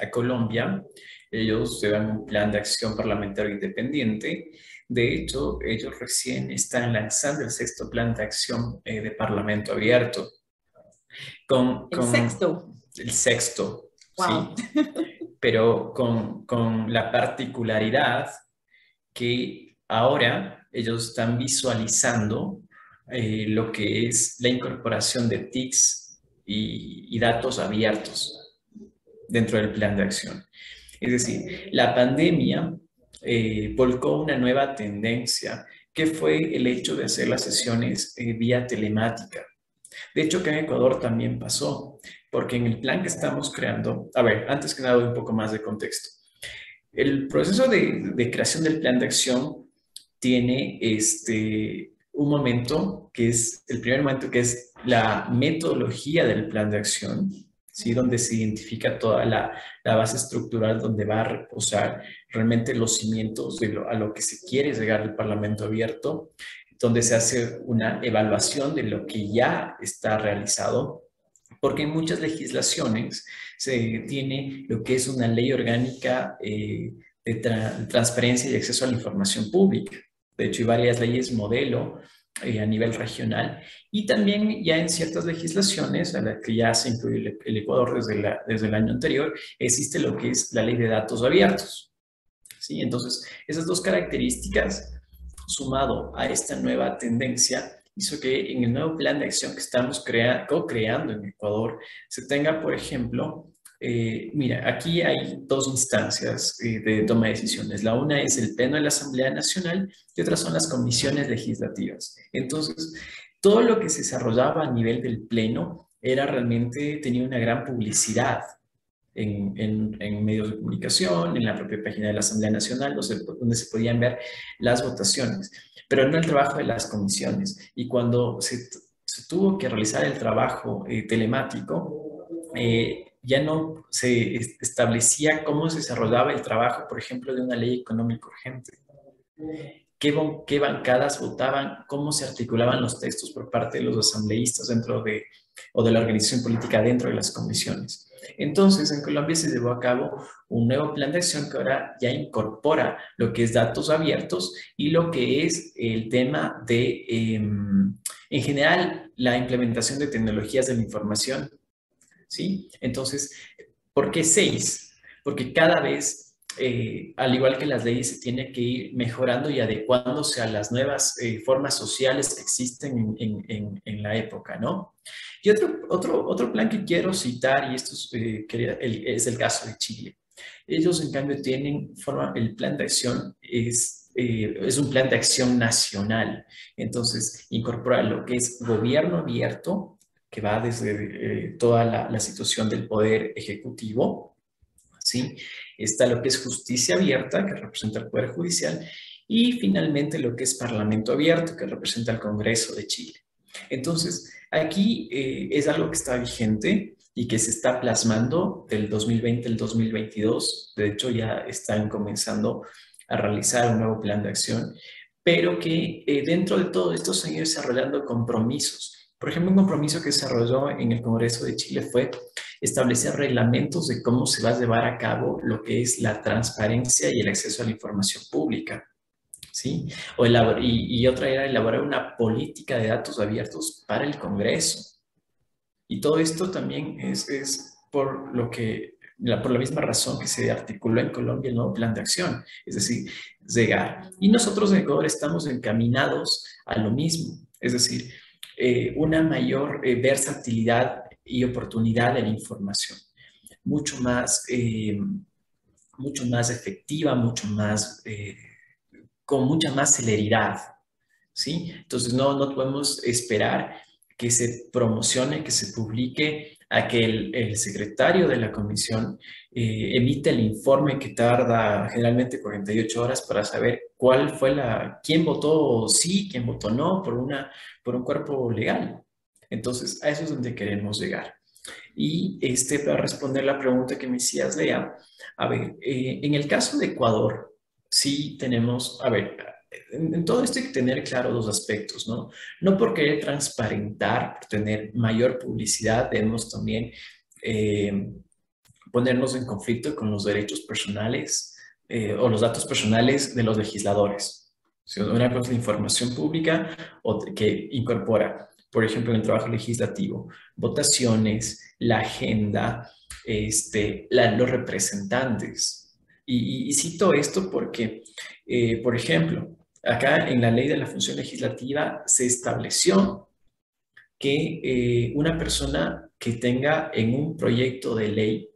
a Colombia. Ellos llevan un plan de acción parlamentario independiente. De hecho, ellos recién están lanzando el sexto plan de acción de Parlamento Abierto. El sexto. El sexto, wow. sí, pero con la particularidad que ahora ellos están visualizando lo que es la incorporación de TICs y datos abiertos dentro del plan de acción. Es decir, la pandemia volcó una nueva tendencia, que fue el hecho de hacer las sesiones vía telemática. De hecho, que en Ecuador también pasó, porque en el plan que estamos creando, a ver, antes que nada doy un poco más de contexto. El proceso de creación del plan de acción tiene un momento que es, el primer momento, que es la metodología del plan de acción, ¿sí? Donde se identifica toda la base estructural donde va a reposar realmente los cimientos a lo que se quiere llegar al Parlamento Abierto, donde se hace una evaluación de lo que ya está realizado, porque en muchas legislaciones se tiene lo que es una ley orgánica de transparencia y acceso a la información pública. De hecho, hay varias leyes modelo a nivel regional, y también ya en ciertas legislaciones a las que ya se incluye el Ecuador desde el año anterior, existe lo que es la ley de datos abiertos. ¿Sí? Entonces, esas dos características, sumado a esta nueva tendencia, hizo que en el nuevo plan de acción que estamos co-creando en Ecuador se tenga, por ejemplo, mira, aquí hay dos instancias de toma de decisiones. La una es el Pleno de la Asamblea Nacional y otras son las comisiones legislativas. Entonces, todo lo que se desarrollaba a nivel del Pleno tenía una gran publicidad en medios de comunicación, en la propia página de la Asamblea Nacional, donde se podían ver las votaciones, pero no el trabajo de las comisiones. Y cuando se tuvo que realizar el trabajo telemático, ya no se establecía cómo se desarrollaba el trabajo, por ejemplo, de una ley económica urgente. ¿Qué bancadas votaban? ¿Cómo se articulaban los textos por parte de los asambleístas o de la organización política dentro de las comisiones? Entonces, en Colombia se llevó a cabo un nuevo plan de acción que ahora ya incorpora lo que es datos abiertos y lo que es el tema de En general, la implementación de tecnologías de la información, ¿sí? Entonces, ¿por qué 6? Porque cada vez, al igual que las leyes, se tiene que ir mejorando y adecuándose a las nuevas formas sociales que existen en la época, ¿no? Y otro plan que quiero citar, y esto es el caso de Chile. Ellos, en cambio, el plan de acción es un plan de acción nacional. Entonces, incorpora lo que es gobierno abierto, que va desde toda la situación del poder ejecutivo, ¿sí? Está lo que es justicia abierta, que representa el Poder Judicial, y finalmente lo que es Parlamento abierto, que representa el Congreso de Chile. Entonces, aquí es algo que está vigente y que se está plasmando del 2020 al 2022. De hecho, ya están comenzando a realizar un nuevo plan de acción, pero que dentro de todo esto se han ido desarrollando compromisos. Por ejemplo, un compromiso que se desarrolló en el Congreso de Chile fue establecer reglamentos de cómo se va a llevar a cabo lo que es la transparencia y el acceso a la información pública, ¿sí? Y otra era elaborar una política de datos abiertos para el Congreso. Y todo esto también es por por la misma razón que se articuló en Colombia el nuevo plan de acción, es decir, llegar. Y nosotros en Ecuador estamos encaminados a lo mismo, es decir, una mayor versatilidad y oportunidad de la información, mucho mucho más efectiva, con mucha más celeridad, ¿sí? Entonces no podemos esperar que se promocione, que se publique, a que el secretario de la comisión emite el informe que tarda generalmente 48 horas para saber quién votó sí, quién votó no por un cuerpo legal. Entonces, a eso es donde queremos llegar. Y para responder la pregunta que me hacías, Lea, a ver, en el caso de Ecuador, sí tenemos, a ver, en todo esto hay que tener claro dos aspectos, ¿no? No por querer transparentar, por tener mayor publicidad, debemos también ponernos en conflicto con los derechos personales o los datos personales de los legisladores. Si una cosa es información pública que incorpora, por ejemplo, en el trabajo legislativo, votaciones, la agenda, los representantes. Y cito esto porque, por ejemplo, acá en la ley de la función legislativa se estableció que una persona que tenga en un proyecto de ley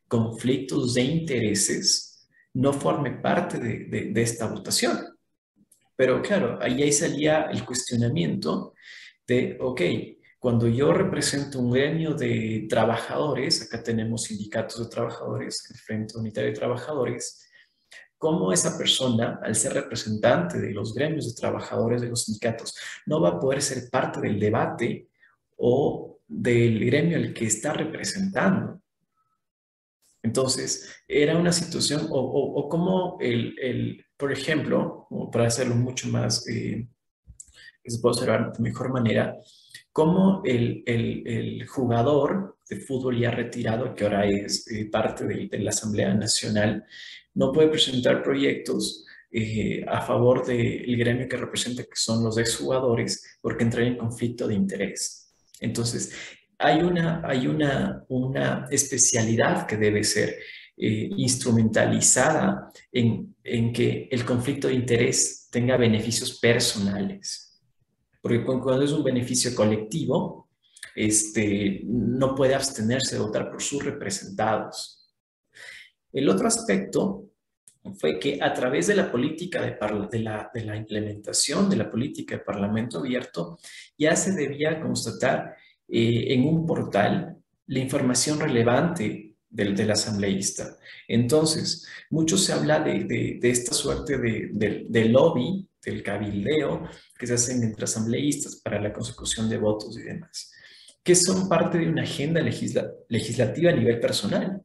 conflictos de intereses no forme parte de esta votación. Pero claro, ahí salía el cuestionamiento de, ok, cuando yo represento un gremio de trabajadores, acá tenemos sindicatos de trabajadores, el Frente Unitario de Trabajadores, cómo esa persona, al ser representante de los gremios de trabajadores de los sindicatos, no va a poder ser parte del debate o del gremio al que está representando. Entonces, era una situación, o como por ejemplo, para hacerlo mucho más, que se pueda observar de mejor manera, como el jugador de fútbol ya retirado, que ahora es parte de la Asamblea Nacional, no puede presentar proyectos a favor del gremio que representa, que son los exjugadores, porque entra en conflicto de interés. Entonces, hay una especialidad que debe ser instrumentalizada en que el conflicto de interés tenga beneficios personales. Porque cuando es un beneficio colectivo, no puede abstenerse de votar por sus representados. El otro aspecto fue que a través de la política de la implementación de la política de Parlamento abierto, ya se debía constatar en un portal la información relevante del asambleísta. Entonces, mucho se habla de esta suerte de lobby, del cabildeo, que se hacen entre asambleístas para la consecución de votos y demás, que son parte de una agenda legislativa a nivel personal.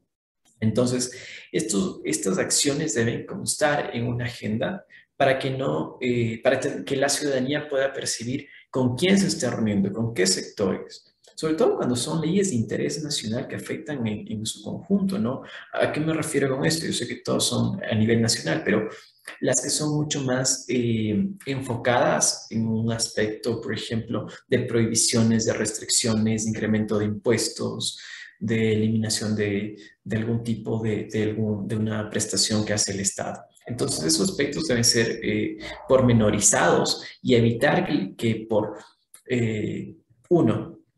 Entonces, estas acciones deben constar en una agenda para que la ciudadanía pueda percibir con quién se está reuniendo, con qué sectores. Sobre todo cuando son leyes de interés nacional que afectan en su conjunto, ¿no? ¿A qué me refiero con esto? Yo sé que todos son a nivel nacional, pero las que son mucho más enfocadas en un aspecto, por ejemplo, de prohibiciones, de restricciones, de incremento de impuestos, de eliminación de algún tipo de una prestación que hace el Estado. Entonces, esos aspectos deben ser pormenorizados y evitar que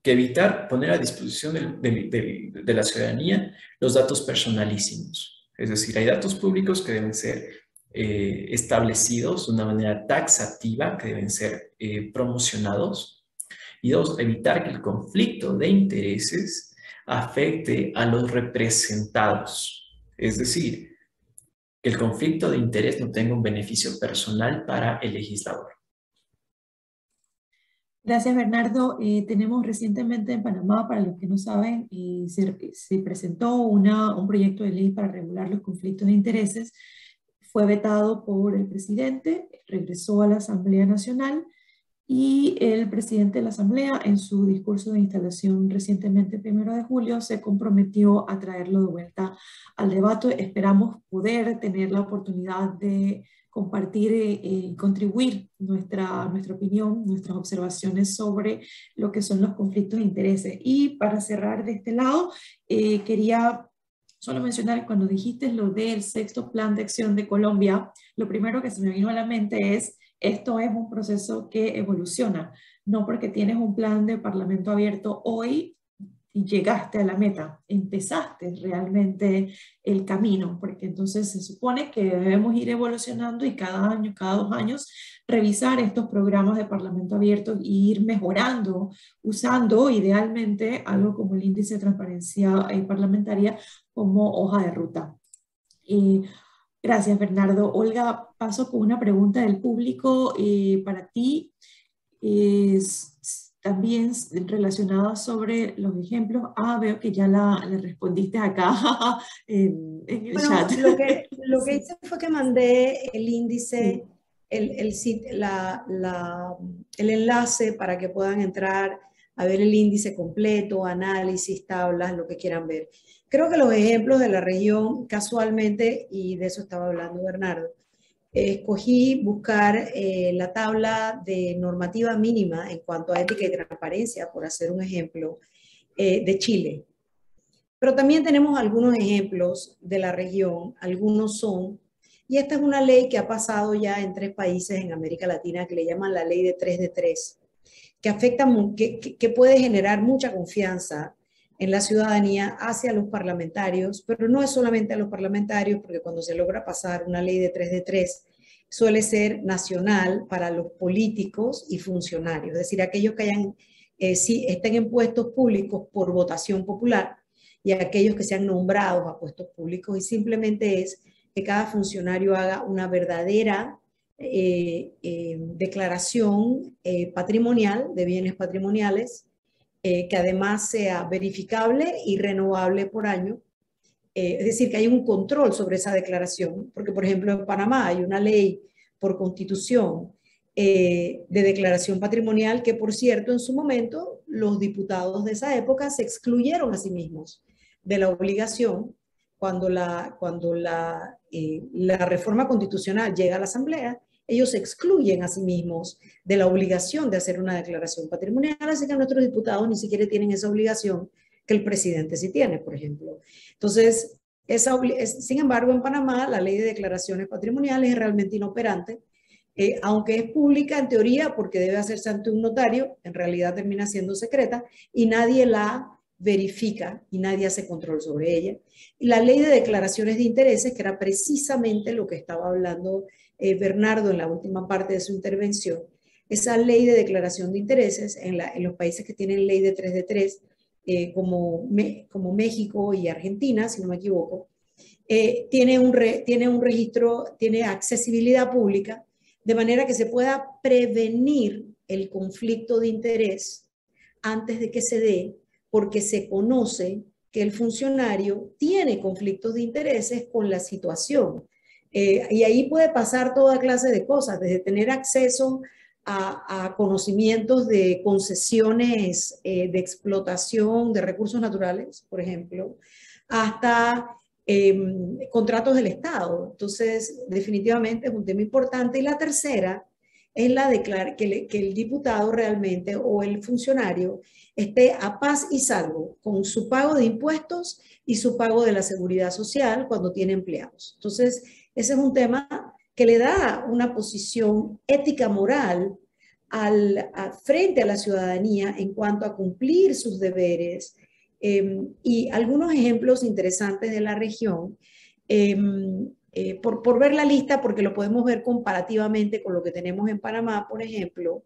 evitar poner a disposición de la ciudadanía los datos personalísimos. Es decir, hay datos públicos que deben ser establecidos de una manera taxativa, que deben ser promocionados. Y dos, evitar que el conflicto de intereses afecte a los representados. Es decir, que el conflicto de interés no tenga un beneficio personal para el legislador. Gracias, Bernardo. Tenemos recientemente en Panamá, para los que no saben, se presentó un proyecto de ley para regular los conflictos de intereses. Fue vetado por el presidente, regresó a la Asamblea Nacional y el presidente de la Asamblea, en su discurso de instalación recientemente, 1 de julio, se comprometió a traerlo de vuelta al debate. Esperamos poder tener la oportunidad de compartir y contribuir nuestra opinión, nuestras observaciones sobre lo que son los conflictos de intereses. Y para cerrar de este lado, quería solo mencionar, cuando dijiste lo del sexto plan de acción de Colombia, lo primero que se me vino a la mente es: esto es un proceso que evoluciona, no porque tienes un plan de parlamento abierto hoy y llegaste a la meta, empezaste realmente el camino, porque entonces se supone que debemos ir evolucionando y cada año, cada 2 años, revisar estos programas de parlamento abierto e ir mejorando, usando idealmente algo como el índice de transparencia parlamentaria como hoja de ruta. Gracias, Bernardo. Olga, paso con una pregunta del público para ti, también relacionada sobre los ejemplos. Veo que ya le respondiste acá en el chat. Lo que hice fue que mandé el índice, Sí. el enlace para que puedan entrar a ver el índice completo, análisis, tablas, lo que quieran ver. Creo que los ejemplos de la región, casualmente, y de eso estaba hablando Bernardo, escogí buscar la tabla de normativa mínima en cuanto a ética y transparencia, por hacer un ejemplo, de Chile. Pero también tenemos algunos ejemplos de la región, algunos son, y esta es una ley que ha pasado ya en 3 países en América Latina, que le llaman la ley de 3 de 3, que afecta, que puede generar mucha confianza en la ciudadanía hacia los parlamentarios, pero no es solamente a los parlamentarios, porque cuando se logra pasar una ley de 3 de 3, suele ser nacional para los políticos y funcionarios, es decir, aquellos que estén en puestos públicos por votación popular y aquellos que sean nombrados a puestos públicos, y simplemente es que cada funcionario haga una verdadera declaración patrimonial de bienes patrimoniales, que además sea verificable y renovable por año. Es decir, que hay un control sobre esa declaración, porque por ejemplo en Panamá hay una ley por constitución de declaración patrimonial que, por cierto, en su momento los diputados de esa época se excluyeron a sí mismos de la obligación cuando la reforma constitucional llega a la Asamblea. Ellos se excluyen a sí mismos de la obligación de hacer una declaración patrimonial, así que nuestros diputados ni siquiera tienen esa obligación que el presidente sí tiene, por ejemplo. Entonces, sin embargo, en Panamá la ley de declaraciones patrimoniales es realmente inoperante, aunque es pública en teoría porque debe hacerse ante un notario, en realidad termina siendo secreta y nadie la verifica y nadie hace control sobre ella. Y la ley de declaraciones de intereses, que era precisamente lo que estaba hablando Bernardo en la última parte de su intervención, esa ley de declaración de intereses en los países que tienen ley de 3 de 3, como México y Argentina, si no me equivoco, tiene un registro, tiene accesibilidad pública, de manera que se pueda prevenir el conflicto de interés antes de que se dé, porque se conoce que el funcionario tiene conflictos de intereses con la situación. Y ahí puede pasar toda clase de cosas, desde tener acceso a conocimientos de concesiones de explotación de recursos naturales, por ejemplo, hasta contratos del Estado. Entonces, definitivamente es un tema importante. Y la tercera es la de que el diputado realmente o el funcionario esté a paz y salvo con su pago de impuestos y su pago de la seguridad social cuando tiene empleados. Entonces, ese es un tema que le da una posición ética moral frente a la ciudadanía en cuanto a cumplir sus deberes. Y algunos ejemplos interesantes de la región, por ver la lista, porque lo podemos ver comparativamente con lo que tenemos en Panamá, por ejemplo,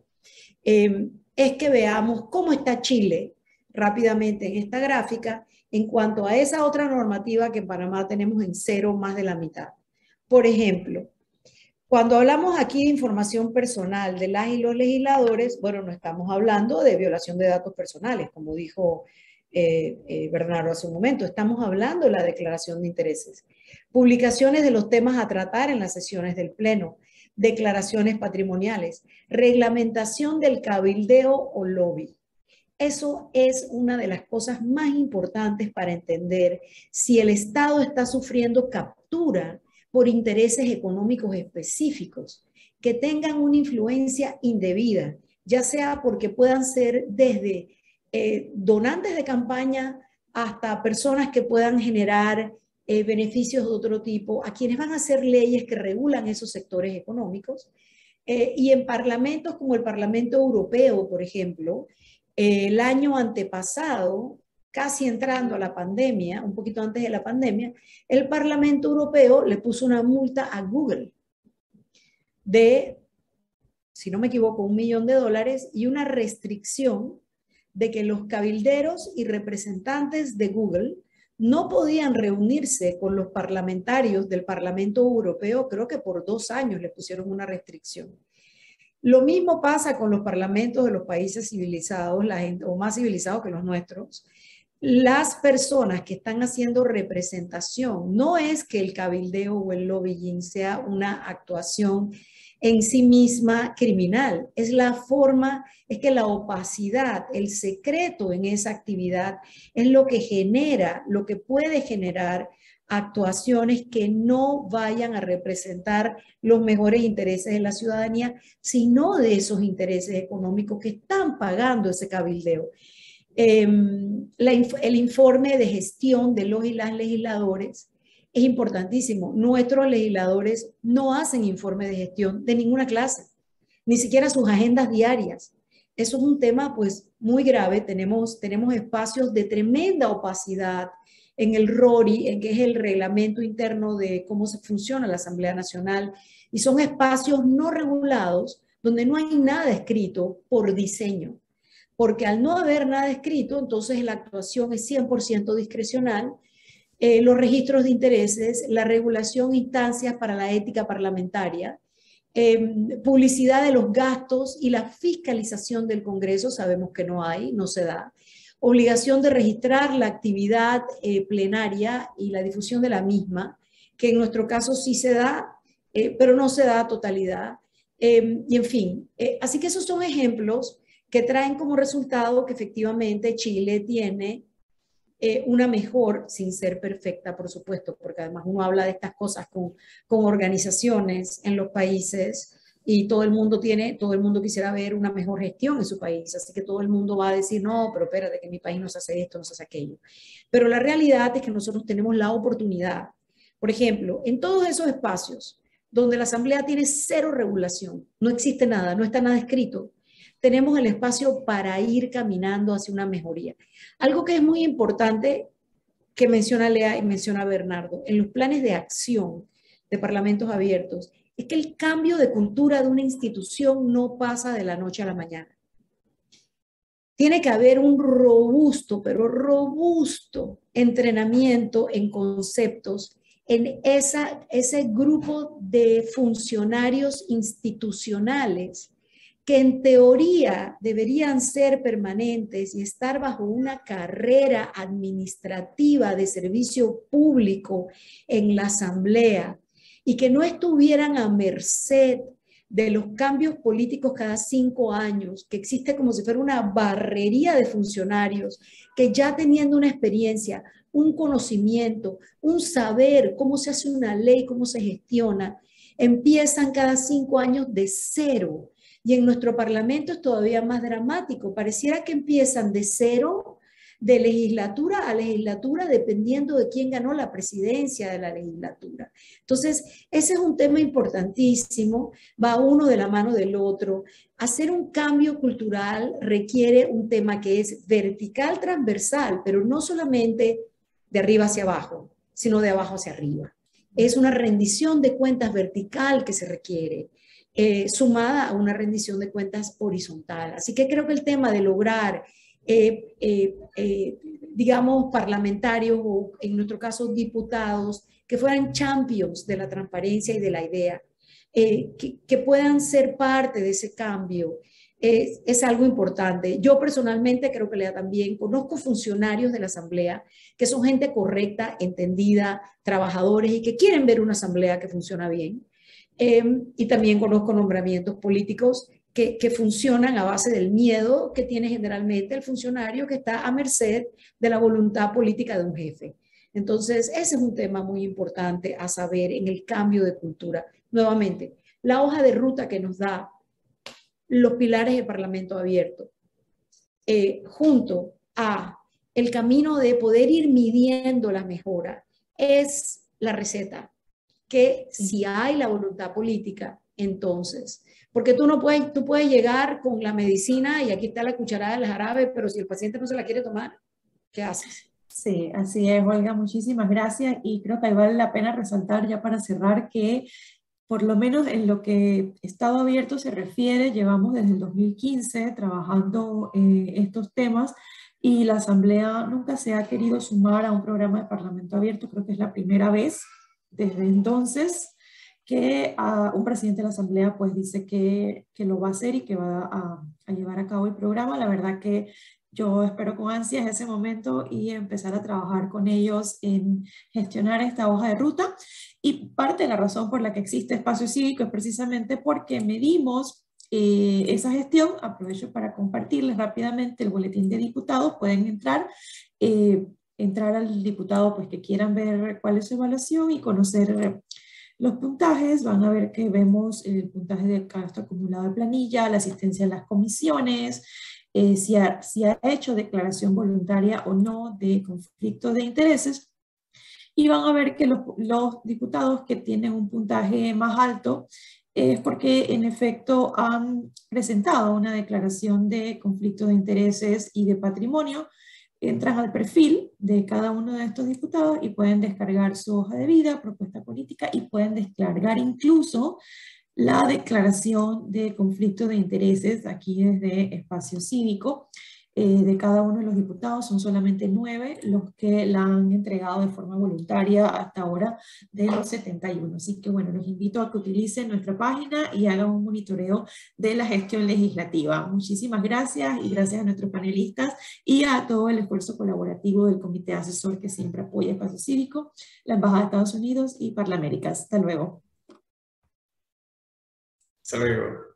es que veamos cómo está Chile rápidamente en esta gráfica en cuanto a esa otra normativa que en Panamá tenemos en cero, más de la mitad. Por ejemplo, cuando hablamos aquí de información personal de las y los legisladores, bueno, no estamos hablando de violación de datos personales, como dijo Bernardo hace un momento, estamos hablando de la declaración de intereses. Publicaciones de los temas a tratar en las sesiones del Pleno, declaraciones patrimoniales, reglamentación del cabildeo o lobby. Eso es una de las cosas más importantes para entender si el Estado está sufriendo captura por intereses económicos específicos que tengan una influencia indebida, ya sea porque puedan ser desde donantes de campaña hasta personas que puedan generar beneficios de otro tipo, a quienes van a hacer leyes que regulan esos sectores económicos. Y en parlamentos como el Parlamento Europeo, por ejemplo, el año antepasado, casi entrando a la pandemia, un poquito antes de la pandemia, el Parlamento Europeo le puso una multa a Google de, si no me equivoco, $1 millón y una restricción de que los cabilderos y representantes de Google no podían reunirse con los parlamentarios del Parlamento Europeo, creo que por 2 años le pusieron una restricción. Lo mismo pasa con los parlamentos de los países civilizados, o más civilizados que los nuestros. Las personas que están haciendo representación, no es que el cabildeo o el lobbying sea una actuación en sí misma criminal, es la forma, es que la opacidad, el secreto en esa actividad es lo que genera, lo que puede generar actuaciones que no vayan a representar los mejores intereses de la ciudadanía, sino de esos intereses económicos que están pagando ese cabildeo. El informe de gestión de los y las legisladores es importantísimo. Nuestros legisladores no hacen informe de gestión de ninguna clase, ni siquiera sus agendas diarias. Eso es un tema pues muy grave. Tenemos espacios de tremenda opacidad en el RORI, en que es el reglamento interno de cómo se funciona la Asamblea Nacional, y son espacios no regulados donde no hay nada escrito por diseño, porque al no haber nada escrito, entonces la actuación es 100% discrecional. Los registros de intereses, la regulación, instancias para la ética parlamentaria, publicidad de los gastos y la fiscalización del Congreso, sabemos que no hay, no se da. Obligación de registrar la actividad plenaria y la difusión de la misma, que en nuestro caso sí se da, pero no se da a totalidad. Y en fin, así que esos son ejemplos que traen como resultado que efectivamente Chile tiene una mejor, sin ser perfecta, por supuesto, porque además uno habla de estas cosas con organizaciones en los países y todo el mundo quisiera ver una mejor gestión en su país, así que todo el mundo va a decir, no, pero espérate, que en mi país no se hace esto, no se hace aquello. Pero la realidad es que nosotros tenemos la oportunidad, por ejemplo, en todos esos espacios donde la Asamblea tiene cero regulación, no existe nada, no está nada escrito, tenemos el espacio para ir caminando hacia una mejoría. Algo que es muy importante que menciona Lea y menciona Bernardo, en los planes de acción de parlamentos abiertos, es que el cambio de cultura de una institución no pasa de la noche a la mañana. Tiene que haber un robusto, pero robusto entrenamiento en conceptos en ese grupo de funcionarios institucionales que en teoría deberían ser permanentes y estar bajo una carrera administrativa de servicio público en la Asamblea y que no estuvieran a merced de los cambios políticos cada 5 años, que existe como si fuera una barrería de funcionarios que ya teniendo una experiencia un conocimiento, un saber cómo se hace una ley, cómo se gestiona, empiezan cada 5 años de cero. Y en nuestro Parlamento es todavía más dramático. Pareciera que empiezan de cero, de legislatura a legislatura, dependiendo de quién ganó la presidencia de la legislatura. Entonces, ese es un tema importantísimo, va uno de la mano del otro. Hacer un cambio cultural requiere un tema que es vertical, transversal, pero no solamente de arriba hacia abajo, sino de abajo hacia arriba. Es una rendición de cuentas vertical que se requiere, sumada a una rendición de cuentas horizontal. Así que creo que el tema de lograr digamos, parlamentarios o en nuestro caso diputados que fueran champions de la transparencia y de la idea, que puedan ser parte de ese cambio, es algo importante. Yo personalmente creo que Lea también conozco funcionarios de la Asamblea que son gente correcta, entendida, trabajadores y que quieren ver una Asamblea que funciona bien. Y también conozco nombramientos políticos que funcionan a base del miedo que tiene generalmente el funcionario que está a merced de la voluntad política de un jefe. Entonces, ese es un tema muy importante a saber en el cambio de cultura. Nuevamente, la hoja de ruta que nos da los pilares del Parlamento abierto, junto a el camino de poder ir midiendo la mejora, es la receta, que si hay la voluntad política, entonces, porque tú puedes llegar con la medicina y aquí está la cucharada del jarabe, pero si el paciente no se la quiere tomar, ¿qué haces? Sí, así es, Olga, muchísimas gracias y creo que ahí vale la pena resaltar ya para cerrar que por lo menos en lo que Estado abierto se refiere, llevamos desde el 2015 trabajando estos temas y la Asamblea nunca se ha querido sumar a un programa de Parlamento abierto, creo que es la primera vez desde entonces que un presidente de la Asamblea pues dice que lo va a hacer y que va a llevar a cabo el programa. La verdad que yo espero con ansias ese momento y empezar a trabajar con ellos en gestionar esta hoja de ruta. Y parte de la razón por la que existe Espacio Cívico es precisamente porque medimos esa gestión. Aprovecho para compartirles rápidamente el boletín de diputados. Pueden entrar al diputado pues, que quieran ver cuál es su evaluación y conocer los puntajes. Van a ver que vemos el puntaje del gasto acumulado de planilla, la asistencia a las comisiones, si ha hecho declaración voluntaria o no de conflicto de intereses. Y van a ver que los diputados que tienen un puntaje más alto es porque en efecto han presentado una declaración de conflicto de intereses y de patrimonio. Entran al perfil de cada uno de estos diputados y pueden descargar su hoja de vida, propuesta política y pueden descargar incluso la declaración de conflicto de intereses aquí desde Espacio Cívico. De cada uno de los diputados son solamente 9 los que la han entregado de forma voluntaria hasta ahora de los 71. Así que bueno, los invito a que utilicen nuestra página y hagan un monitoreo de la gestión legislativa. Muchísimas gracias y gracias a nuestros panelistas y a todo el esfuerzo colaborativo del Comité Asesor que siempre apoya Espacio Cívico, la Embajada de Estados Unidos y Parlaméricas. Hasta luego. Hasta luego.